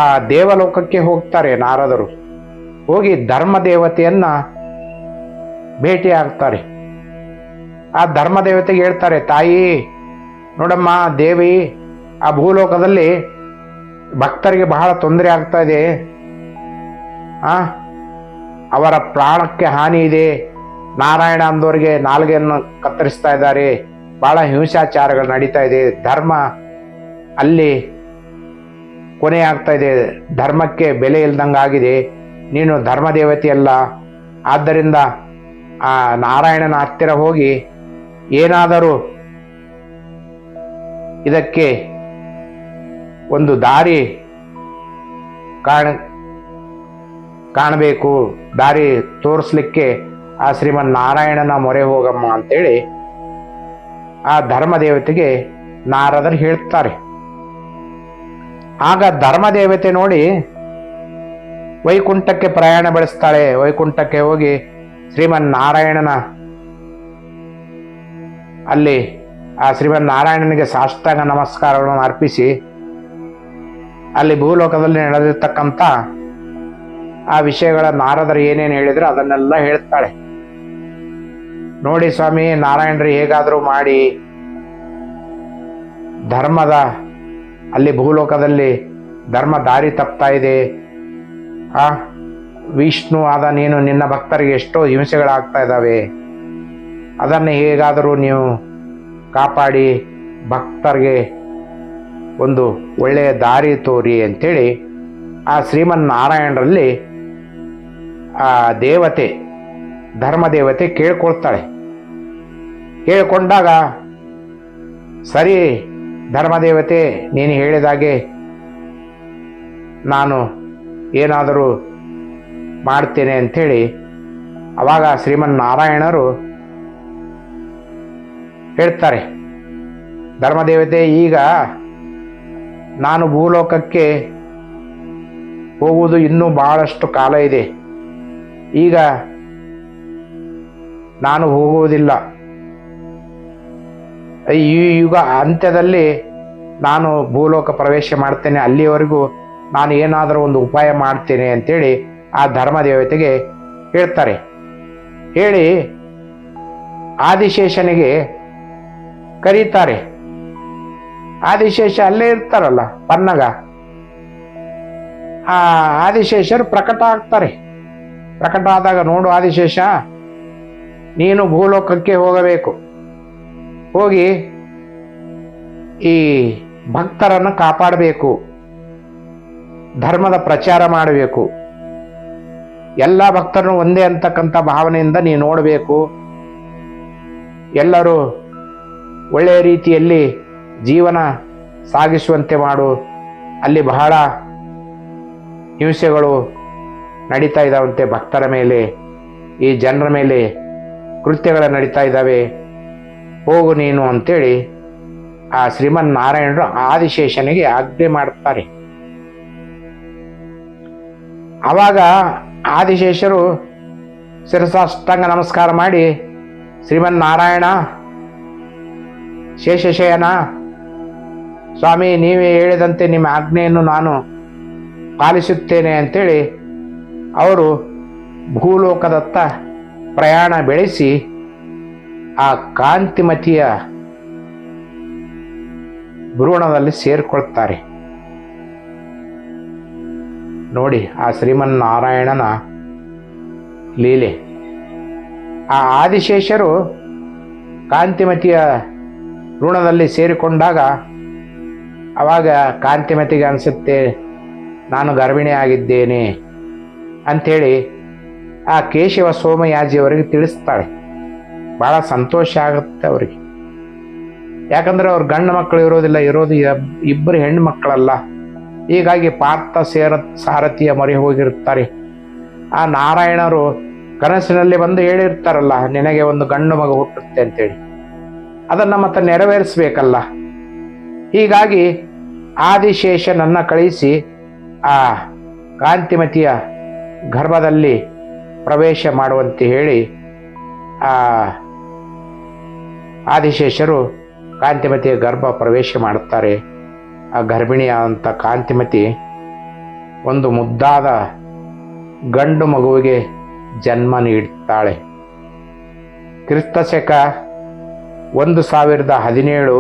ಆ ದೇವಲೋಕಕ್ಕೆ ಹೋಗ್ತಾರೆ ನಾರದರು. ಹೋಗಿ ಧರ್ಮ ದೇವತೆಯನ್ನ ಭೇಟಿ ಆಗ್ತಾರೆ. ಆ ಧರ್ಮ ದೇವತೆಗೆ ಹೇಳ್ತಾರೆ, ತಾಯಿ ನೋಡಮ್ಮ ದೇವಿ, ಆ ಭೂಲೋಕದಲ್ಲಿ ಭಕ್ತರಿಗೆ ಬಹಳ ತೊಂದರೆ ಆಗ್ತಾ ಇದೆ, ಅವರ ಪ್ರಾಣಕ್ಕೆ ಹಾನಿ ಇದೆ, ನಾರಾಯಣ ಅಂದವರಿಗೆ ನಾಲ್ಗೆಯನ್ನು ಕತ್ತರಿಸ್ತಾ ಇದ್ದಾರೆ, ಬಹಳ ಹಿಂಸಾಚಾರಗಳು ನಡೀತಾ ಇದೆ, ಧರ್ಮ ಅಲ್ಲಿ ಕೊನೆ ಆಗ್ತಾ ಇದೆ, ಧರ್ಮಕ್ಕೆ ಬೆಲೆ ಇಲ್ದಂಗಾಗಿದೆ, ನೀನು ಧರ್ಮ ದೇವತೆಯಲ್ಲ, ಆದ್ದರಿಂದ ಆ ನಾರಾಯಣನ ಹತ್ತಿರ ಹೋಗಿ ಏನಾದರೂ ಇದಕ್ಕೆ ಒಂದು ದಾರಿ ಕಾಣಬೇಕು, ದಾರಿ ತೋರಿಸ್ಲಿಕ್ಕೆ ಆ ಶ್ರೀಮನ್ ನಾರಾಯಣನ ಮೊರೆ ಹೋಗಮ್ಮ ಅಂತೇಳಿ ಆ ಧರ್ಮದೇವತೆಗೆ ನಾರದರು ಹೇಳ್ತಾರೆ. ಆಗ ಧರ್ಮದೇವತೆ ನೋಡಿ ವೈಕುಂಠಕ್ಕೆ ಪ್ರಯಾಣ ಬೆಳೆಸ್ತಾಳೆ. ವೈಕುಂಠಕ್ಕೆ ಹೋಗಿ ಶ್ರೀಮನ್ ನಾರಾಯಣನ ಅಲ್ಲಿ ಆ ಶ್ರೀಮನ್ ನಾರಾಯಣನಿಗೆ ಸಾಷ್ಟಾಂಗ ನಮಸ್ಕಾರಗಳನ್ನು ಅರ್ಪಿಸಿ ಅಲ್ಲಿ ಭೂಲೋಕದಲ್ಲಿ ನಡೆದಿರ್ತಕ್ಕಂಥ ಆ ವಿಷಯಗಳ ನಾರದರು ಏನೇನು ಹೇಳಿದ್ರು ಅದನ್ನೆಲ್ಲ ಹೇಳ್ತಾಳೆ. ನೋಡಿ ಸ್ವಾಮಿ, ನಾರಾಯಣರು ಹೇಗಾದರೂ ಮಾಡಿ ಧರ್ಮದ ಅಲ್ಲಿ ಭೂಲೋಕದಲ್ಲಿ ಧರ್ಮ ದಾರಿ ತಪ್ತಾ ಇದೆ. ವಿಷ್ಣು ಆದ ನೀನು ನಿನ್ನ ಭಕ್ತರಿಗೆ ಎಷ್ಟೋ ಹಿಂಸೆಗಳಾಗ್ತಾ ಇದ್ದಾವೆ, ಅದನ್ನು ಹೇಗಾದರೂ ನೀವು ಕಾಪಾಡಿ ಭಕ್ತರಿಗೆ ಒಂದು ಒಳ್ಳೆಯ ದಾರಿ ತೋರಿ ಅಂತೇಳಿ ಆ ಶ್ರೀಮನ್ ನಾರಾಯಣರಲ್ಲಿ ಆ ದೇವತೆ ಧರ್ಮದೇವತೆ ಕೇಳ್ಕೊಳ್ತಾಳೆ. ಕೇಳಿಕೊಂಡಾಗ ಸರಿ ಧರ್ಮದೇವತೆ, ನೀನು ಹೇಳಿದಾಗೆ ನಾನು ಏನಾದರೂ ಮಾಡ್ತೇನೆ ಅಂಥೇಳಿ ಅವಾಗ ಶ್ರೀಮನ್ ನಾರಾಯಣರು ಹೇಳ್ತಾರೆ, ಧರ್ಮದೇವತೆ, ಈಗ ನಾನು ಭೂಲೋಕಕ್ಕೆ ಹೋಗುವುದು ಇನ್ನೂ ಬಹಳಷ್ಟು ಕಾಲ ಇದೆ, ಈಗ ನಾನು ಹೋಗುವುದಿಲ್ಲ, ಈ ಯುಗ ಅಂತ್ಯದಲ್ಲಿ ನಾನು ಭೂಲೋಕ ಪ್ರವೇಶ ಮಾಡ್ತೇನೆ, ಅಲ್ಲಿಯವರೆಗೂ ನಾನು ಏನಾದರೂ ಒಂದು ಉಪಾಯ ಮಾಡ್ತೇನೆ ಅಂತೇಳಿ ಆ ಧರ್ಮದೇವತೆಗೆ ಹೇಳ್ತಾರೆ. ಹೇಳಿ ಆದಿಶೇಷನಿಗೆ ಕರೀತಾರೆ. ಆದಿಶೇಷ ಅಲ್ಲೇ ಇರ್ತಾರಲ್ಲ ಪನ್ನಗ, ಆ ಆದಿಶೇಷರು ಪ್ರಕಟ ಆಗ್ತಾರೆ. ಪ್ರಕಟ ಆದಾಗ, ನೋಡು ಆದಿಶೇಷ, ನೀನು ಭೂಲೋಕಕ್ಕೆ ಹೋಗಬೇಕು, ಹೋಗಿ ಈ ಭಕ್ತರನ್ನು ಕಾಪಾಡಬೇಕು, ಧರ್ಮದ ಪ್ರಚಾರ ಮಾಡಬೇಕು, ಎಲ್ಲ ಭಕ್ತರನ್ನು ಒಂದೇ ಅಂತಕ್ಕಂಥ ಭಾವನೆಯಿಂದ ನೀನು ನೋಡಬೇಕು, ಎಲ್ಲರೂ ಒಳ್ಳೆಯ ರೀತಿಯಲ್ಲಿ ಜೀವನ ಸಾಗಿಸುವಂತೆ ಮಾಡು, ಅಲ್ಲಿ ಬಹಳ ಹಿಂಸೆಗಳು ನಡೀತಾ ಇದ್ದಾವಂತೆ, ಭಕ್ತರ ಮೇಲೆ, ಈ ಜನರ ಮೇಲೆ ಕೃತ್ಯಗಳು ನಡೀತಾ ಇದ್ದಾವೆ, ಹೋಗು ನೀನು ಅಂತೇಳಿ ಆ ಶ್ರೀಮನ್ನಾರಾಯಣರು ಆದಿಶೇಷನಿಗೆ ಆಜ್ಞೆ ಮಾಡ್ತಾರೆ. ಆವಾಗ ಆದಿಶೇಷರು ಶಿರಸಾಷ್ಟಾಂಗ ನಮಸ್ಕಾರ ಮಾಡಿ, ಶ್ರೀಮನ್ನಾರಾಯಣ, ಶೇಷಶಯನ ಸ್ವಾಮಿ, ನೀವೇ ಹೇಳಿದಂತೆ ನಿಮ್ಮ ಆಜ್ಞೆಯನ್ನು ನಾನು ಪಾಲಿಸುತ್ತೇನೆ ಅಂತೇಳಿ ಅವರು ಭೂಲೋಕದತ್ತ ಪ್ರಯಾಣ ಬೆಳೆಸಿ ಆ ಕಾಂತಿಮತಿಯ ಭ್ರೂಣದಲ್ಲಿ ಸೇರಿಕೊಳ್ತಾರೆ. ನೋಡಿ ಆ ಶ್ರೀಮನ್ನಾರಾಯಣನ ಲೀಲೆ. ಆ ಆದಿಶೇಷರು ಕಾಂತಿಮತಿಯ ಭ್ರೂಣದಲ್ಲಿ ಸೇರಿಕೊಂಡಾಗ ಅವಾಗ ಕಾಂತಿಮತಿಗೆ ಅನಿಸುತ್ತೆ, ನಾನು ಗರ್ಭಿಣಿ ಆಗಿದ್ದೇನೆ ಅಂಥೇಳಿ ಆ ಕೇಶವ ಸೋಮಯಾಜಿಯವರಿಗೆ ತಿಳಿಸ್ತಾಳೆ. ಭಾಳ ಸಂತೋಷ ಆಗುತ್ತೆ ಅವರಿಗೆ. ಯಾಕಂದರೆ ಅವ್ರ ಗಂಡು ಮಕ್ಕಳು ಇರೋದು ಇಬ್ಬರು ಹೆಣ್ಣು ಮಕ್ಕಳಲ್ಲ. ಹೀಗಾಗಿ ಪಾರ್ಥ ಸಾರಥಿಯ ಮೊರೆ ಹೋಗಿರ್ತಾರೆ. ಆ ನಾರಾಯಣರು ಕನಸಿನಲ್ಲಿ ಬಂದು ಹೇಳಿರ್ತಾರಲ್ಲ, ನಿನಗೆ ಒಂದು ಗಂಡು ಮಗ ಹುಟ್ಟುತ್ತೆ ಅಂತೇಳಿ, ಅದನ್ನು ಮತ್ತೆ ನೆರವೇರಿಸ್ಬೇಕಲ್ಲ. ಹೀಗಾಗಿ ಆದಿಶೇಷನನ್ನ ಕಳಿಸಿ ಆ ಕಾಂತಿಮತಿಯ ಗರ್ಭದಲ್ಲಿ ಪ್ರವೇಶ ಮಾಡುವಂತೆ ಹೇಳಿ ಆ ಆದಿಶೇಷರು ಕಾಂತಿಮತಿಯ ಗರ್ಭ ಪ್ರವೇಶ ಮಾಡುತ್ತಾರೆ. ಆ ಗರ್ಭಿಣಿಯಾದಂಥ ಕಾಂತಿಮತಿ ಒಂದು ಮುದ್ದಾದ ಗಂಡು ಮಗುವಿಗೆ ಜನ್ಮ ನೀಡುತ್ತಾಳೆ. ಕ್ರಿಸ್ತಶಕ 1017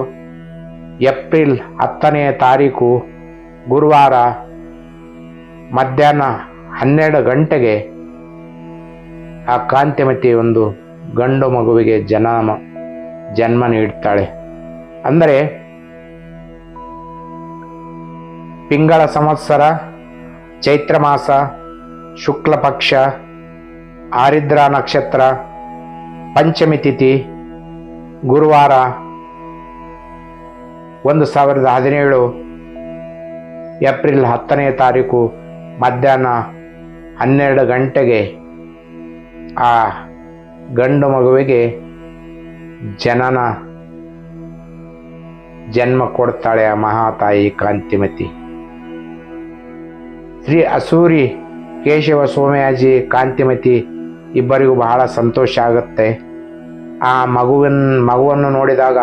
ಏಪ್ರಿಲ್ 10ನೇ ತಾರೀಕು ಗುರುವಾರ ಮಧ್ಯಾಹ್ನ 12 ಗಂಟೆಗೆ ಆ ಕಾಂತಿಮತಿ ಒಂದು ಗಂಡು ಮಗುವಿಗೆ ಜನ್ಮ ನೀಡುತ್ತಾಳೆ. ಅಂದರೆ ಪಿಂಗಳ ಸಂವತ್ಸರ, ಚೈತ್ರ ಮಾಸ, ಶುಕ್ಲ ಪಕ್ಷ, ಆರಿದ್ರ ನಕ್ಷತ್ರ, ಪಂಚಮಿ ತಿಥಿ, ಗುರುವಾರ 1017 ಏಪ್ರಿಲ್ 10ನೇ ತಾರೀಕು ಮಧ್ಯಾಹ್ನ 12 ಗಂಟೆಗೆ ಆ ಗಂಡು ಮಗುವಿಗೆ ಜನ್ಮ ಕೊಡ್ತಾಳೆ ಆ ಮಹಾತಾಯಿ ಕಾಂತಿಮತಿ. ಶ್ರೀ ಅಸೂರಿ ಕೇಶವ ಸೋಮಯಾಜಿ ಕಾಂತಿಮತಿ ಇಬ್ಬರಿಗೂ ಬಹಳ ಸಂತೋಷ ಆಗುತ್ತೆ. ಆ ಮಗುವನ್ನು ನೋಡಿದಾಗ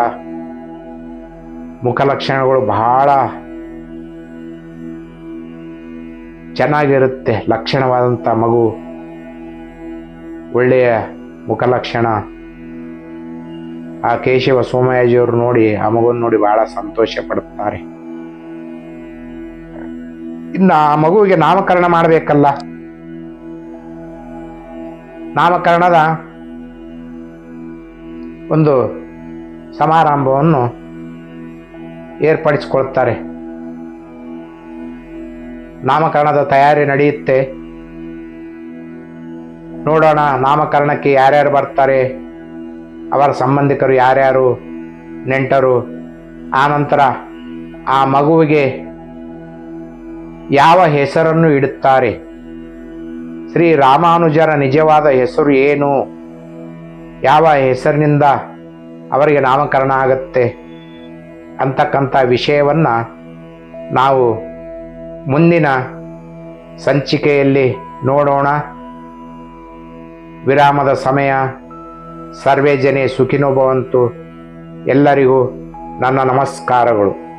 ಮುಖಲಕ್ಷಣಗಳು ಬಹಳ ಚೆನ್ನಾಗಿರುತ್ತೆ. ಲಕ್ಷಣವಾದಂಥ ಮಗು, ಒಳ್ಳೆಯ ಮುಖಲಕ್ಷಣ. ಆ ಕೇಶವ ಸೋಮಯಾಜಿಯವರು ನೋಡಿ ಆ ಮಗುವನ್ನು ನೋಡಿ ಬಹಳ ಸಂತೋಷ ಪಡುತ್ತಾರೆ. ಇನ್ನು ಆ ಮಗುವಿಗೆ ನಾಮಕರಣ ಮಾಡಬೇಕಲ್ಲ. ನಾಮಕರಣದ ಒಂದು ಸಮಾರಂಭವನ್ನು ಏರ್ಪಡಿಸಿಕೊಳ್ತಾರೆ. ನಾಮಕರಣದ ತಯಾರಿ ನಡೆಯುತ್ತೆ. ನೋಡೋಣ ನಾಮಕರಣಕ್ಕೆ ಯಾರ್ಯಾರು ಬರ್ತಾರೆ, ಅವರ ಸಂಬಂಧಿಕರು ಯಾರ್ಯಾರು, ನೆಂಟರು. ಆನಂತರ ಆ ಮಗುವಿಗೆ ಯಾವ ಹೆಸರನ್ನು ಇಡುತ್ತಾರೆ, ಶ್ರೀ ರಾಮಾನುಜರ ನಿಜವಾದ ಹೆಸರು ಏನು, ಯಾವ ಹೆಸರಿನಿಂದ ಅವರಿಗೆ ನಾಮಕರಣ ಆಗುತ್ತೆ ಅಂತಕ್ಕಂಥ ವಿಷಯವನ್ನು ನಾವು ಮುಂದಿನ ಸಂಚಿಕೆಯಲ್ಲಿ ನೋಡೋಣ. ವಿರಾಮದ ಸಮಯ. ಸರ್ವೇ ಜನೇ ಸುಖಿನೋ ಭವಂತು. ಎಲ್ಲರಿಗೂ ನನ್ನ ನಮಸ್ಕಾರಗಳು.